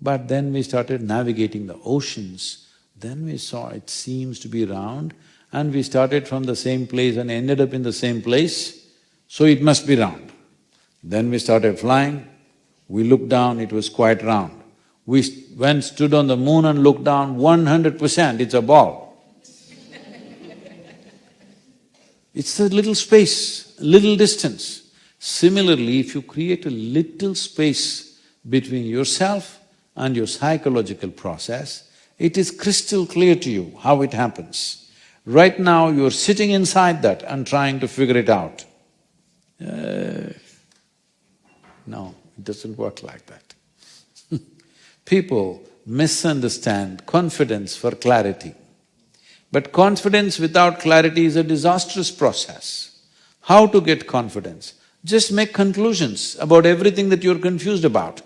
but then we started navigating the oceans, then we saw it seems to be round, and we started from the same place and ended up in the same place, so it must be round. Then we started flying, we looked down, it was quite round. We went, stood on the moon and looked down, 100% it's a ball. It's a little space, little distance. Similarly, if you create a little space between yourself and your psychological process, it is crystal clear to you how it happens. Right now, you're sitting inside that and trying to figure it out. No, it doesn't work like that. People misunderstand confidence for clarity. But confidence without clarity is a disastrous process. How to get confidence? Just make conclusions about everything that you're confused about.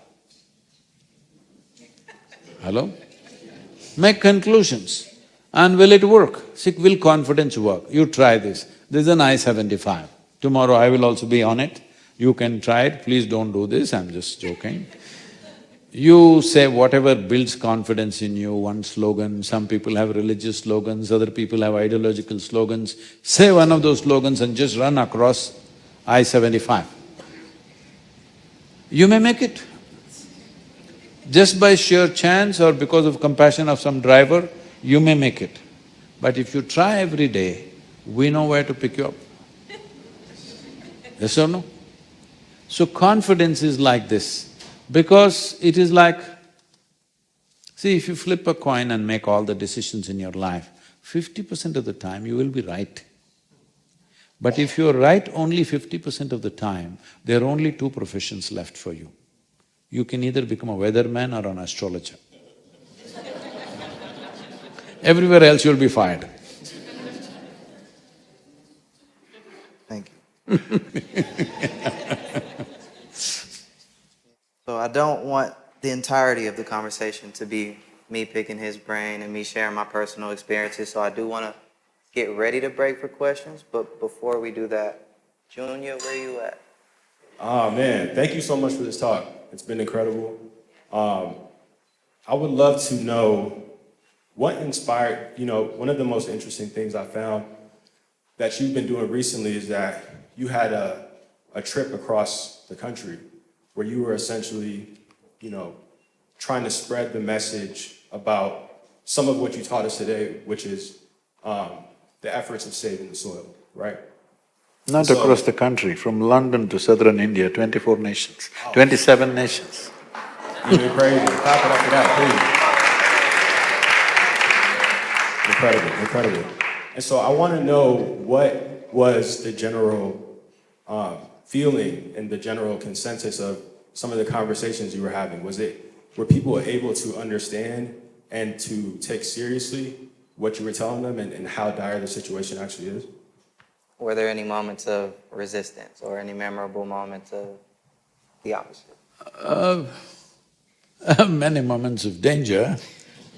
Hello? Make conclusions. And will it work? See, will confidence work? You try this. This is an I-75. Tomorrow I will also be on it. You can try it. Please don't do this, I'm just joking. You say whatever builds confidence in you, one slogan, some people have religious slogans, other people have ideological slogans. Say one of those slogans and just run across I-75. You may make it. Just by sheer chance or because of compassion of some driver, you may make it. But if you try every day, we know where to pick you up. Yes or no? So confidence is like this, because it is like… See, if you flip a coin and make all the decisions in your life, 50% of the time you will be right. But if you're right only 50% of the time, there are only two professions left for you. You can either become a weatherman or an astrologer. Everywhere else you'll be fired. Thank you. So I don't want the entirety of the conversation to be me picking his brain and me sharing my personal experiences, so I do want to get ready to break for questions, but before we do that, Junior, where you at? Oh man, thank you so much for this talk. It's been incredible. I would love to know what inspired, one of the most interesting things I found that you've been doing recently is that you had a trip across the country where you were essentially, trying to spread the message about some of what you taught us today, which is the efforts of saving the soil, right? Not across the country, from London to southern India, 24 nations, 27 nations. You're crazy. Clap it up for that, please. Incredible, incredible. And so I want to know what was the general feeling and the general consensus of some of the conversations you were having. Were people able to understand and to take seriously what you were telling them and how dire the situation actually is? Were there any moments of resistance or any memorable moments of the opposite? Many moments of danger.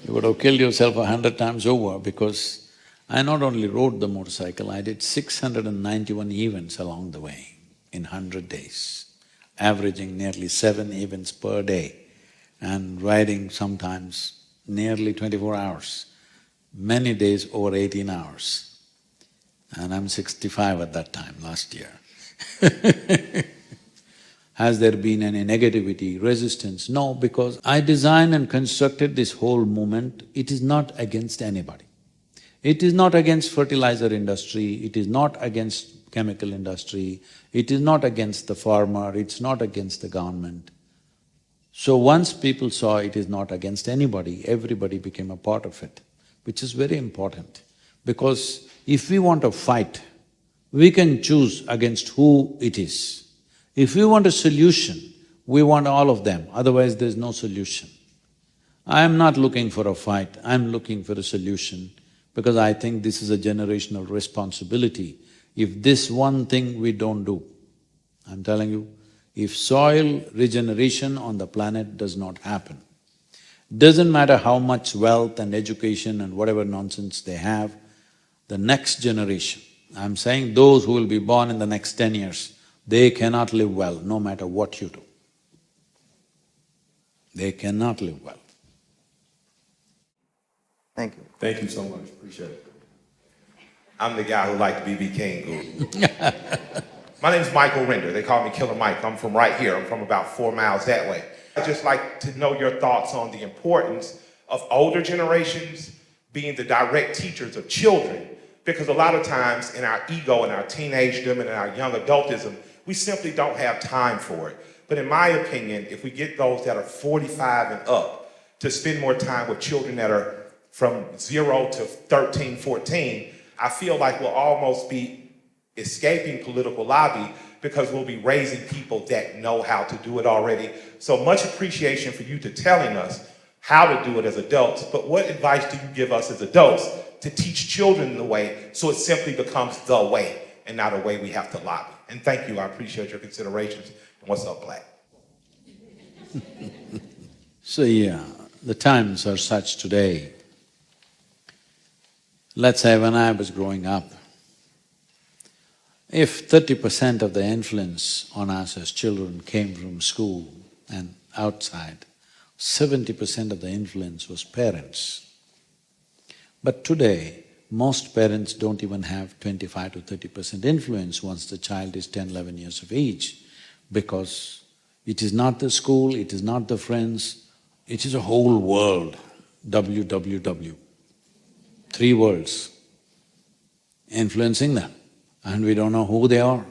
You would have killed yourself 100 times over, because I not only rode the motorcycle, I did 691 events along the way in 100 days, averaging nearly 7 events per day and riding sometimes nearly 24 hours, many days over 18 hours. And I'm 65 at that time, last year. Has there been any negativity, resistance? No, because I designed and constructed this whole movement, it is not against anybody. It is not against fertilizer industry, it is not against chemical industry, it is not against the farmer, it's not against the government. So once people saw it is not against anybody, everybody became a part of it, which is very important. Because if we want a fight, we can choose against who it is. If we want a solution, we want all of them, otherwise there's no solution. I am not looking for a fight, I'm looking for a solution, because I think this is a generational responsibility. If this one thing we don't do, I'm telling you, if soil regeneration on the planet does not happen, doesn't matter how much wealth and education and whatever nonsense they have, the next generation, I'm saying those who will be born in the next 10 years, they cannot live well no matter what you do. They cannot live well. Thank you. Thank you so much, appreciate it. I'm the guy who liked BB King, Guru. My name's Michael Render. They call me Killer Mike. I'm from right here. I'm from about 4 miles that way. I'd just like to know your thoughts on the importance of older generations being the direct teachers of children, because a lot of times in our ego and our teenagedom and in our young adultism, we simply don't have time for it. But in my opinion, if we get those that are 45 and up to spend more time with children that are from 0 to 13, 14, I feel like we'll almost be escaping political lobby because we'll be raising people that know how to do it already. So much appreciation for you to telling us how to do it as adults, but what advice do you give us as adults to teach children the way so it simply becomes the way and not a way we have to lobby? And thank you, I appreciate your considerations. And what's up, Black? So yeah, the times are such today. Let's say when I was growing up, if 30% of the influence on us as children came from school and outside, 70% of the influence was parents. But today, most parents don't even have 25 to 30% influence once the child is 10, 11 years of age, because it is not the school, it is not the friends, it is a whole world, WWW, 3 worlds, influencing them. And we don't know who they are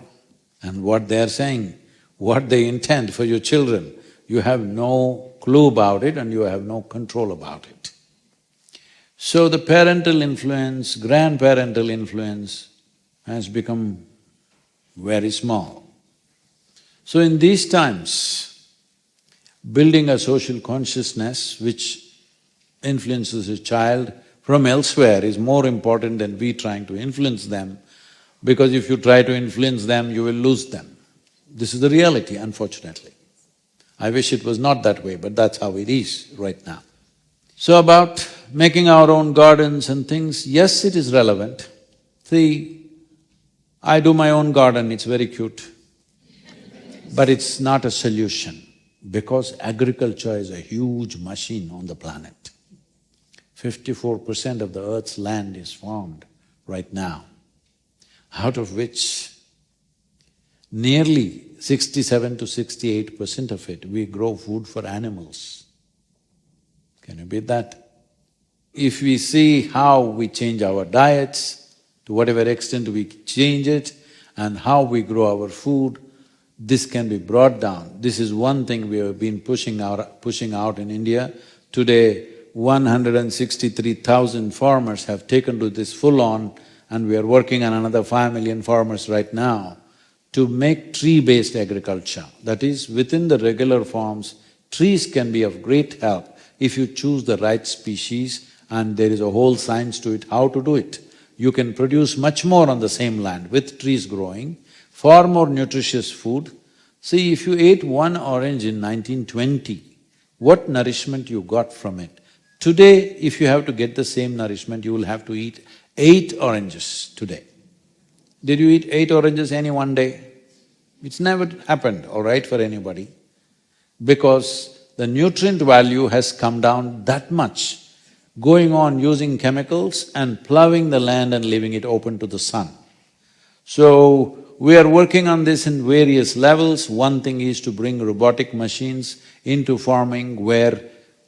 and what they are saying, what they intend for your children. You have no clue about it and you have no control about it. So the parental influence, grandparental influence has become very small. So in these times, building a social consciousness which influences a child from elsewhere is more important than we trying to influence them, because if you try to influence them, you will lose them. This is the reality, unfortunately. I wish it was not that way, but that's how it is right now. So about making our own gardens and things, yes, it is relevant. See, I do my own garden, it's very cute. But it's not a solution, because agriculture is a huge machine on the planet. 54% of the earth's land is farmed right now, out of which nearly 67 to 68% of it, we grow food for animals. Can you beat that? If we see how we change our diets, to whatever extent we change it, and how we grow our food, this can be brought down. This is one thing we have been pushing out in India. Today, 163,000 farmers have taken to this full-on, and we are working on another 5 million farmers right now to make tree-based agriculture. That is, within the regular farms, trees can be of great help if you choose the right species, and there is a whole science to it how to do it. You can produce much more on the same land with trees growing, far more nutritious food. See, if you ate 1 orange in 1920, what nourishment you got from it? Today, if you have to get the same nourishment, you will have to eat 8 oranges today. Did you eat 8 oranges any one day? It's never happened, all right, for anybody, because the nutrient value has come down that much, going on using chemicals and ploughing the land and leaving it open to the sun. So, we are working on this in various levels. One thing is to bring robotic machines into farming where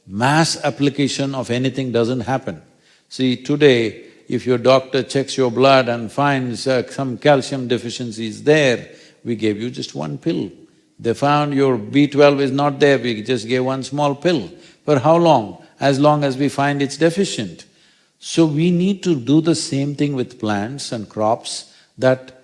mass application of anything doesn't happen. See, today, if your doctor checks your blood and finds some calcium deficiency is there, we gave you just 1 pill. They found your B12 is not there, we just gave 1 small pill. For how long? As long as we find it's deficient. So we need to do the same thing with plants and crops, that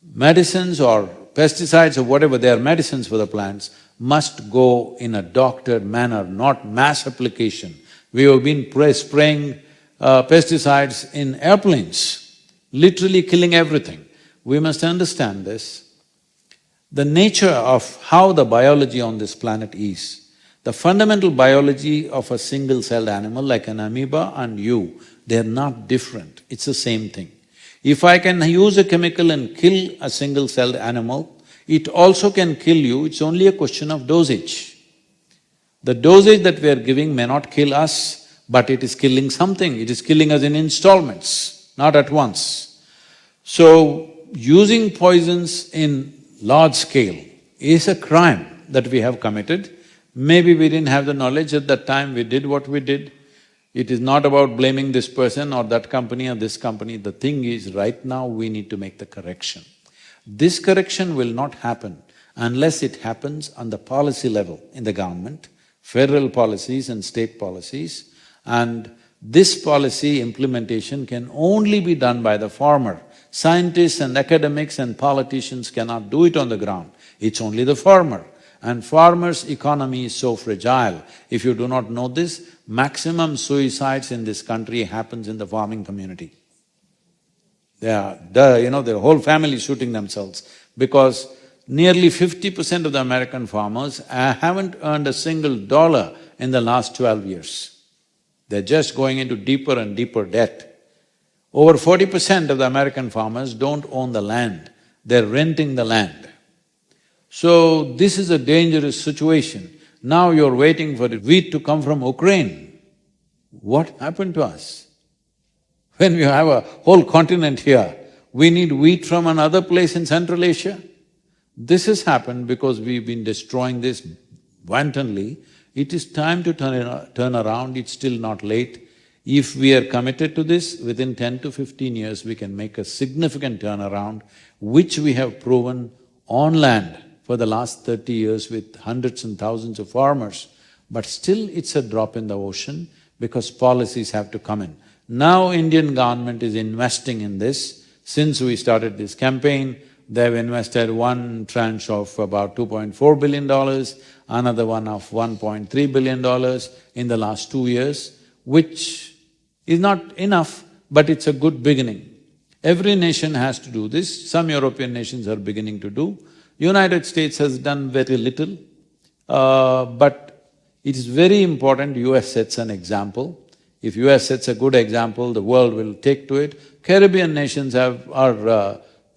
medicines or pesticides or whatever, they are medicines for the plants, must go in a doctored manner, not mass application. We have been spraying pesticides in airplanes, literally killing everything. We must understand this. The nature of how the biology on this planet is, the fundamental biology of a single-celled animal like an amoeba and you, they're not different, it's the same thing. If I can use a chemical and kill a single-celled animal, it also can kill you, it's only a question of dosage. The dosage that we are giving may not kill us, but it is killing something, it is killing us in installments, not at once. So, using poisons in large scale is a crime that we have committed. Maybe we didn't have the knowledge at that time, we did what we did. It is not about blaming this person or that company or this company. The thing is, right now we need to make the correction. This correction will not happen unless it happens on the policy level in the government, federal policies and state policies, and this policy implementation can only be done by the farmer. Scientists and academics and politicians cannot do it on the ground, it's only the farmer. And farmers' economy is so fragile. If you do not know this, maximum suicides in this country happens in the farming community. Their whole family shooting themselves because nearly 50% of the American farmers haven't earned a single dollar in the last 12 years. They're just going into deeper and deeper debt. Over 40% of the American farmers don't own the land, they're renting the land. So this is a dangerous situation. Now you're waiting for wheat to come from Ukraine. What happened to us? When we have a whole continent here, we need wheat from another place in Central Asia? This has happened because we've been destroying this wantonly. It is time to turn around, it's still not late. If we are committed to this, within 10 to 15 years, we can make a significant turnaround, which we have proven on land for the last 30 years with hundreds and thousands of farmers. But still it's a drop in the ocean because policies have to come in. Now Indian government is investing in this. Since we started this campaign, they've invested one tranche of about $2.4 billion, another one of $1.3 billion in the last 2 years, which is not enough, but it's a good beginning. Every nation has to do this, some European nations are beginning to do. United States has done very little, but it is very important US sets an example. If US sets a good example, the world will take to it. Caribbean nations are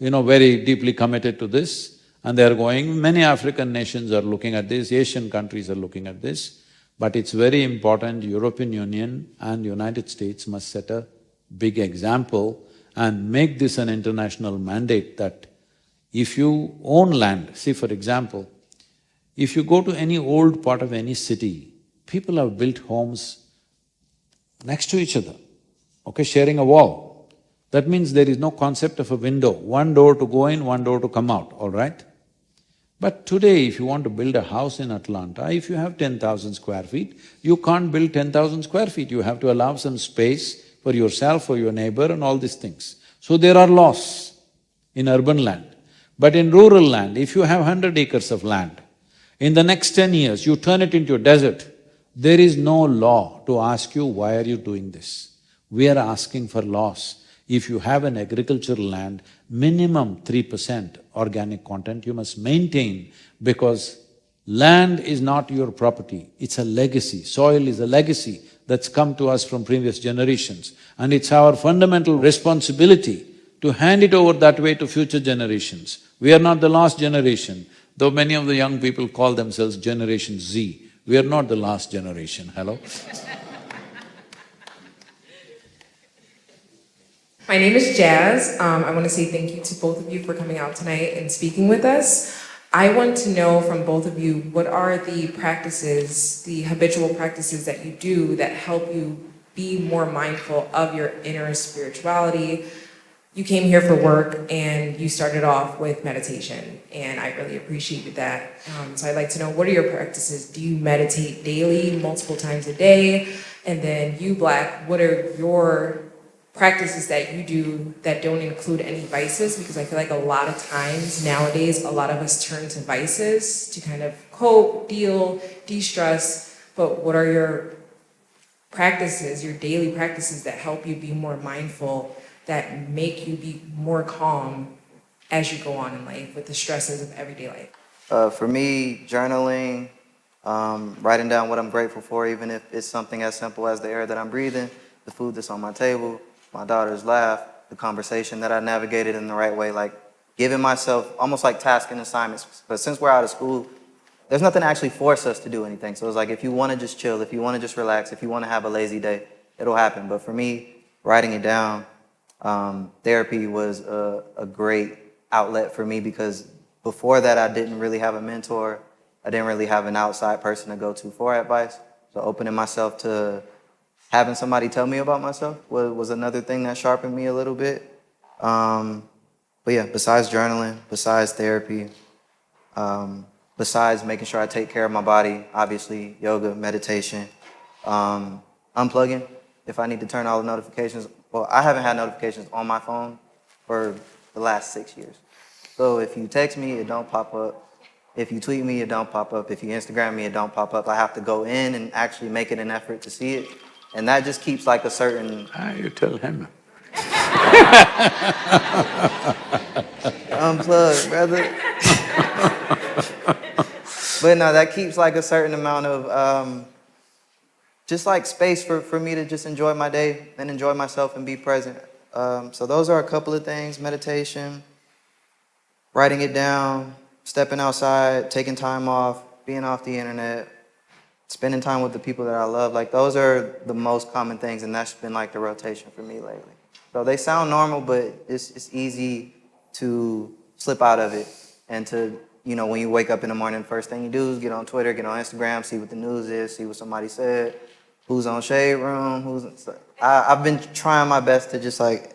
very deeply committed to this and they are going. Many African nations are looking at this, Asian countries are looking at this. But it's very important, European Union and United States must set a big example and make this an international mandate that if you own land, see for example, if you go to any old part of any city, people have built homes next to each other, okay, sharing a wall. That means there is no concept of a window, one door to go in, one door to come out, all right? But today, if you want to build a house in Atlanta, if you have 10,000 square feet, you can't build 10,000 square feet, you have to allow some space for yourself, for your neighbor and all these things. So there are laws in urban land. But in rural land, if you have 100 acres of land, in the next 10 years you turn it into a desert, there is no law to ask you, why are you doing this? We are asking for laws. If you have an agricultural land, minimum 3% organic content you must maintain because land is not your property, it's a legacy. Soil is a legacy that's come to us from previous generations and it's our fundamental responsibility to hand it over that way to future generations. We are not the last generation, though many of the young people call themselves Generation Z. We are not the last generation, hello? My name is Jazz. I want to say thank you to both of you for coming out tonight and speaking with us. I want to know from both of you, what are the practices, the habitual practices that you do that help you be more mindful of your inner spirituality? You came here for work and you started off with meditation, and I really appreciated that. So I'd like to know, what are your practices? Do you meditate daily, multiple times a day? And then you, Black, what are your practices that you do that don't include any vices? Because I feel like a lot of times nowadays, a lot of us turn to vices to kind of cope, deal, de-stress. But what are your practices, your daily practices that help you be more mindful, that make you be more calm as you go on in life with the stresses of everyday life? For me, journaling, writing down what I'm grateful for, even if it's something as simple as the air that I'm breathing, the food that's on my table, my daughter's laugh, the conversation that I navigated in the right way, like giving myself almost like task and assignments. But since we're out of school, there's nothing to actually force us to do anything. So it's like, if you want to just chill, if you want to just relax, if you want to have a lazy day, it'll happen. But for me, writing it down, therapy was a great outlet for me, because before that, I didn't really have a mentor. I didn't really have an outside person to go to for advice. So opening myself to having somebody tell me about myself was another thing that sharpened me a little bit. But yeah, besides journaling, besides therapy, besides making sure I take care of my body, obviously yoga, meditation, unplugging if I need to turn all the notifications. Well, I haven't had notifications on my phone for the last 6 years. So if you text me, it don't pop up. If you tweet me, it don't pop up. If you Instagram me, it don't pop up. I have to go in and actually make it an effort to see it. And that just keeps like a certain… You tell him. Unplug, brother. But no, that keeps like a certain amount of just like space for me to just enjoy my day and enjoy myself and be present. So those are a couple of things: meditation, writing it down, stepping outside, taking time off, being off the internet, spending time with the people that I love. Like those are the most common things, and that's been like the rotation for me lately. So they sound normal, but it's easy to slip out of it and to, you know, when you wake up in the morning, first thing you do is get on Twitter, get on Instagram, see what the news is, see what somebody said, who's on Shade Room, I've been trying my best to just like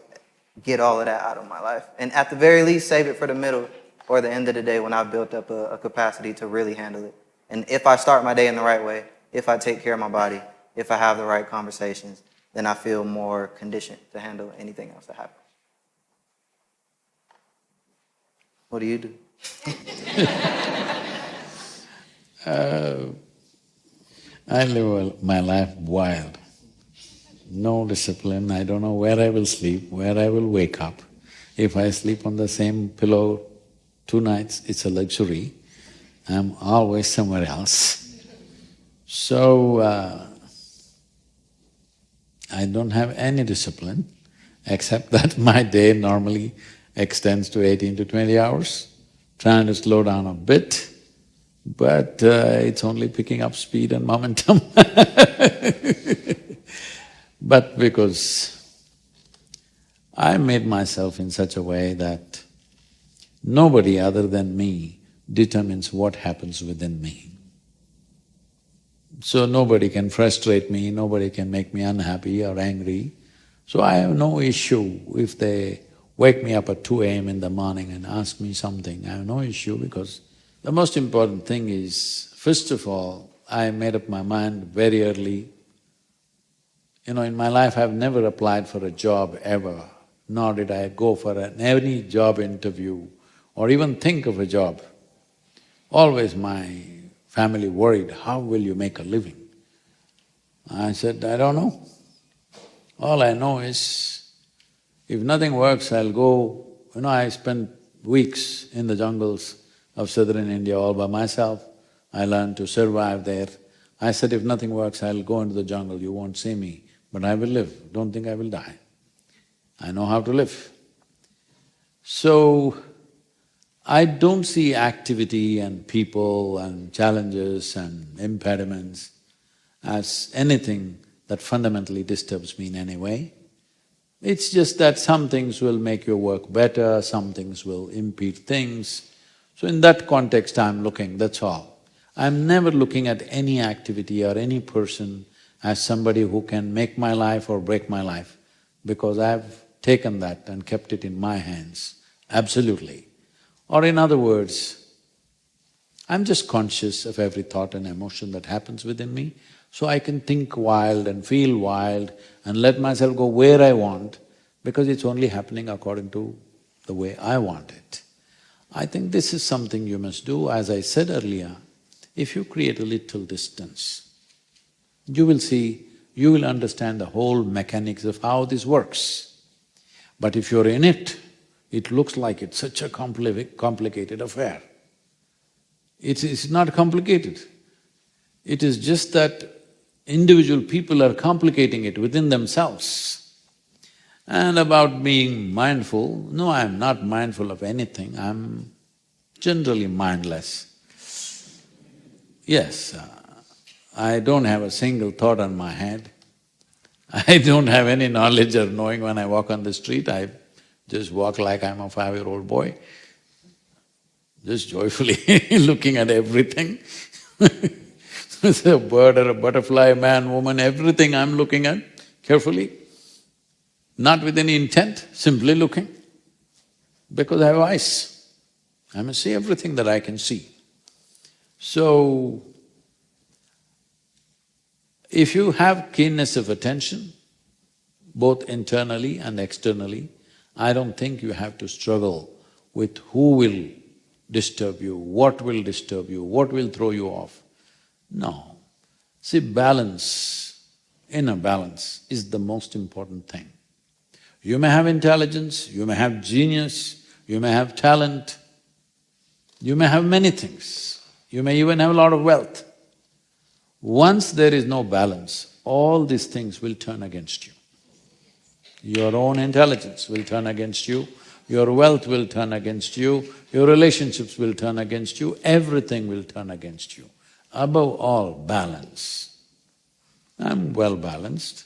get all of that out of my life. And at the very least, save it for the middle or the end of the day when I've built up a capacity to really handle it. And if I start my day in the right way, if I take care of my body, if I have the right conversations, then I feel more conditioned to handle anything else that happens. What do you do? I live my life wild. No discipline, I don't know where I will sleep, where I will wake up. If I sleep on the same pillow 2 nights, it's a luxury. I'm always somewhere else. So, I don't have any discipline, except that my day normally extends to 18 to 20 hours, trying to slow down a bit, but it's only picking up speed and momentum. But because I made myself in such a way that nobody other than me determines what happens within me. So nobody can frustrate me, nobody can make me unhappy or angry. So I have no issue if they wake me up at 2 a.m. in the morning and ask me something. I have no issue because the most important thing is, first of all, I made up my mind very early. You know, in my life I've never applied for a job ever, nor did I go for any job interview or even think of a job. Always my family worried, how will you make a living? I said, I don't know. All I know is, if nothing works, I'll go… You know, I spent weeks in the jungles of southern India all by myself. I learned to survive there. I said, if nothing works, I'll go into the jungle, you won't see me, but I will live. Don't think I will die. I know how to live. So, I don't see activity and people and challenges and impediments as anything that fundamentally disturbs me in any way. It's just that some things will make your work better, some things will impede things. So in that context I'm looking, that's all. I'm never looking at any activity or any person as somebody who can make my life or break my life, because I've taken that and kept it in my hands, absolutely. Or in other words, I'm just conscious of every thought and emotion that happens within me, so I can think wild and feel wild and let myself go where I want, because it's only happening according to the way I want it. I think this is something you must do. As I said earlier, if you create a little distance, you will see, you will understand the whole mechanics of how this works. But if you're in it, it looks like it's such a complicated affair. It's not complicated. It is just that individual people are complicating it within themselves. And about being mindful, no, I'm not mindful of anything, I'm generally mindless. Yes, I don't have a single thought on my head. I don't have any knowledge or knowing when I walk on the street, I just walk like I'm a 5-year-old boy, just joyfully looking at everything. It's a bird or a butterfly, a man, woman, everything I'm looking at carefully, not with any intent, simply looking, because I have eyes. I must see everything that I can see. So, if you have keenness of attention, both internally and externally, I don't think you have to struggle with who will disturb you, what will disturb you, what will throw you off. No. See, balance, inner balance is the most important thing. You may have intelligence, you may have genius, you may have talent, you may have many things, you may even have a lot of wealth. Once there is no balance, all these things will turn against you. Your own intelligence will turn against you, your wealth will turn against you, your relationships will turn against you, everything will turn against you. Above all, balance. I'm well balanced.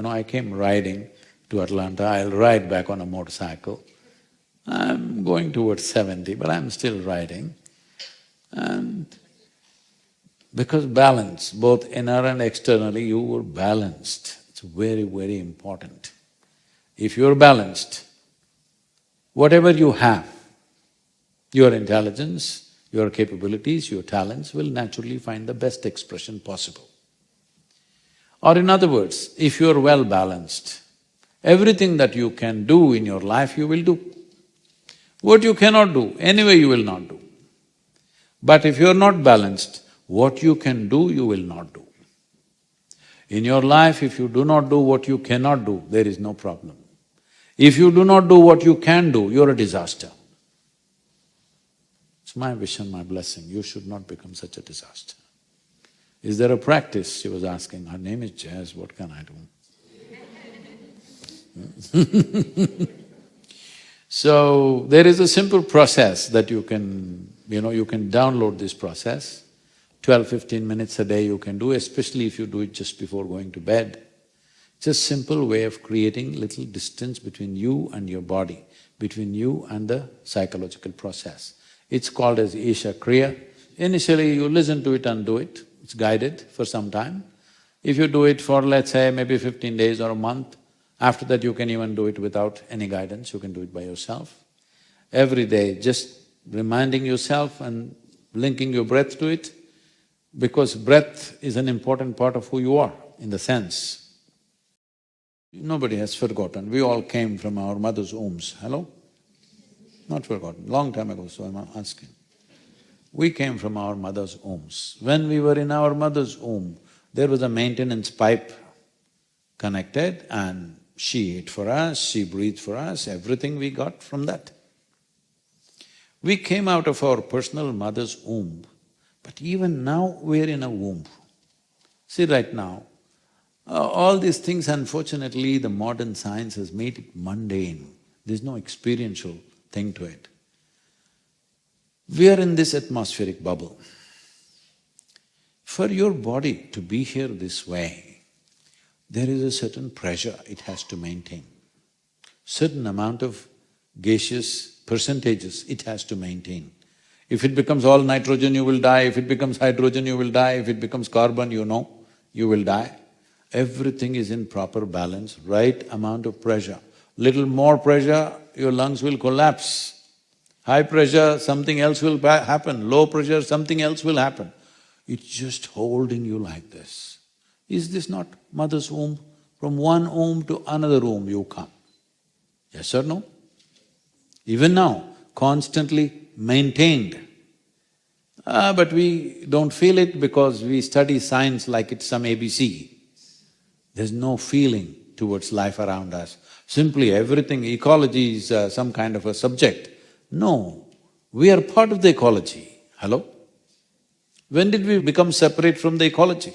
I came riding to Atlanta, I'll ride back on a motorcycle. I'm going towards 70, but I'm still riding. And because balance, both inner and externally, you were balanced. It's very, very important. If you're balanced, whatever you have, your intelligence, your capabilities, your talents will naturally find the best expression possible. Or in other words, if you're well balanced, everything that you can do in your life, you will do. What you cannot do, anyway you will not do. But if you're not balanced, what you can do, you will not do. In your life, if you do not do what you cannot do, there is no problem. If you do not do what you can do, you're a disaster. It's my wish and my blessing, you should not become such a disaster. Is there a practice? She was asking, her name is Jazz, what can I do? So, there is a simple process that you can download this process. 12-15 minutes a day you can do, especially if you do it just before going to bed. It's a simple way of creating little distance between you and your body, between you and the psychological process. It's called as Isha Kriya. Initially you listen to it and do it, it's guided for some time. If you do it for, let's say, maybe 15 days or a month, after that you can even do it without any guidance, you can do it by yourself. Every day, just reminding yourself and linking your breath to it, because breath is an important part of who you are, in the sense. Nobody has forgotten, we all came from our mother's wombs, hello? Not forgotten, long time ago, so I'm asking. We came from our mother's wombs. When we were in our mother's womb, there was a maintenance pipe connected and she ate for us, she breathed for us, everything we got from that. We came out of our personal mother's womb, but even now we're in a womb. See, right now, all these things, unfortunately, the modern science has made it mundane. There's no experiential thing to it. We are in this atmospheric bubble. For your body to be here this way, there is a certain pressure it has to maintain. Certain amount of gaseous percentages it has to maintain. If it becomes all nitrogen, you will die. If it becomes hydrogen, you will die. If it becomes carbon, you will die. Everything is in proper balance, right amount of pressure. Little more pressure, your lungs will collapse. High pressure, something else will happen. Low pressure, something else will happen. It's just holding you like this. Is this not mother's womb? From one womb to another womb you come. Yes or no? Even now, constantly maintained. But we don't feel it because we study science like it's some ABC. There's no feeling towards life around us. Simply everything, ecology is some kind of a subject. No, we are part of the ecology. Hello? When did we become separate from the ecology?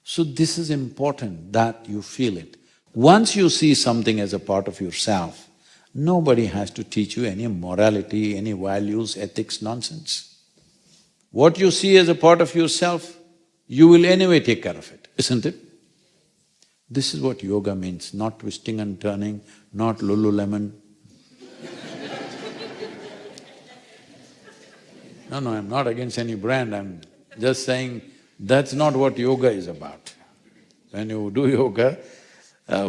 So this is important that you feel it. Once you see something as a part of yourself, nobody has to teach you any morality, any values, ethics, nonsense. What you see as a part of yourself, you will anyway take care of it, isn't it? This is what yoga means, not twisting and turning, not Lululemon. No, I'm not against any brand, I'm just saying that's not what yoga is about. When you do yoga,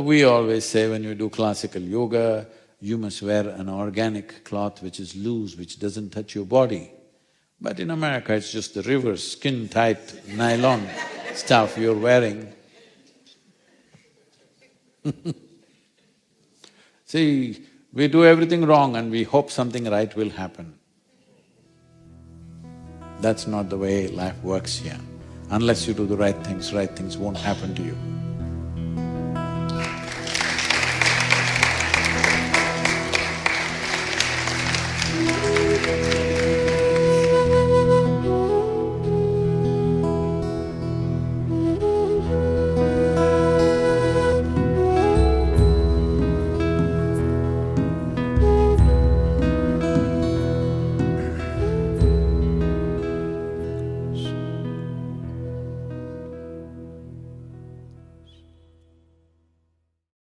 we always say when you do classical yoga, you must wear an organic cloth which is loose, which doesn't touch your body. But in America, it's just the reverse, skin-tight nylon stuff you're wearing. See, we do everything wrong and we hope something right will happen. That's not the way life works here. Unless you do the right things won't happen to you.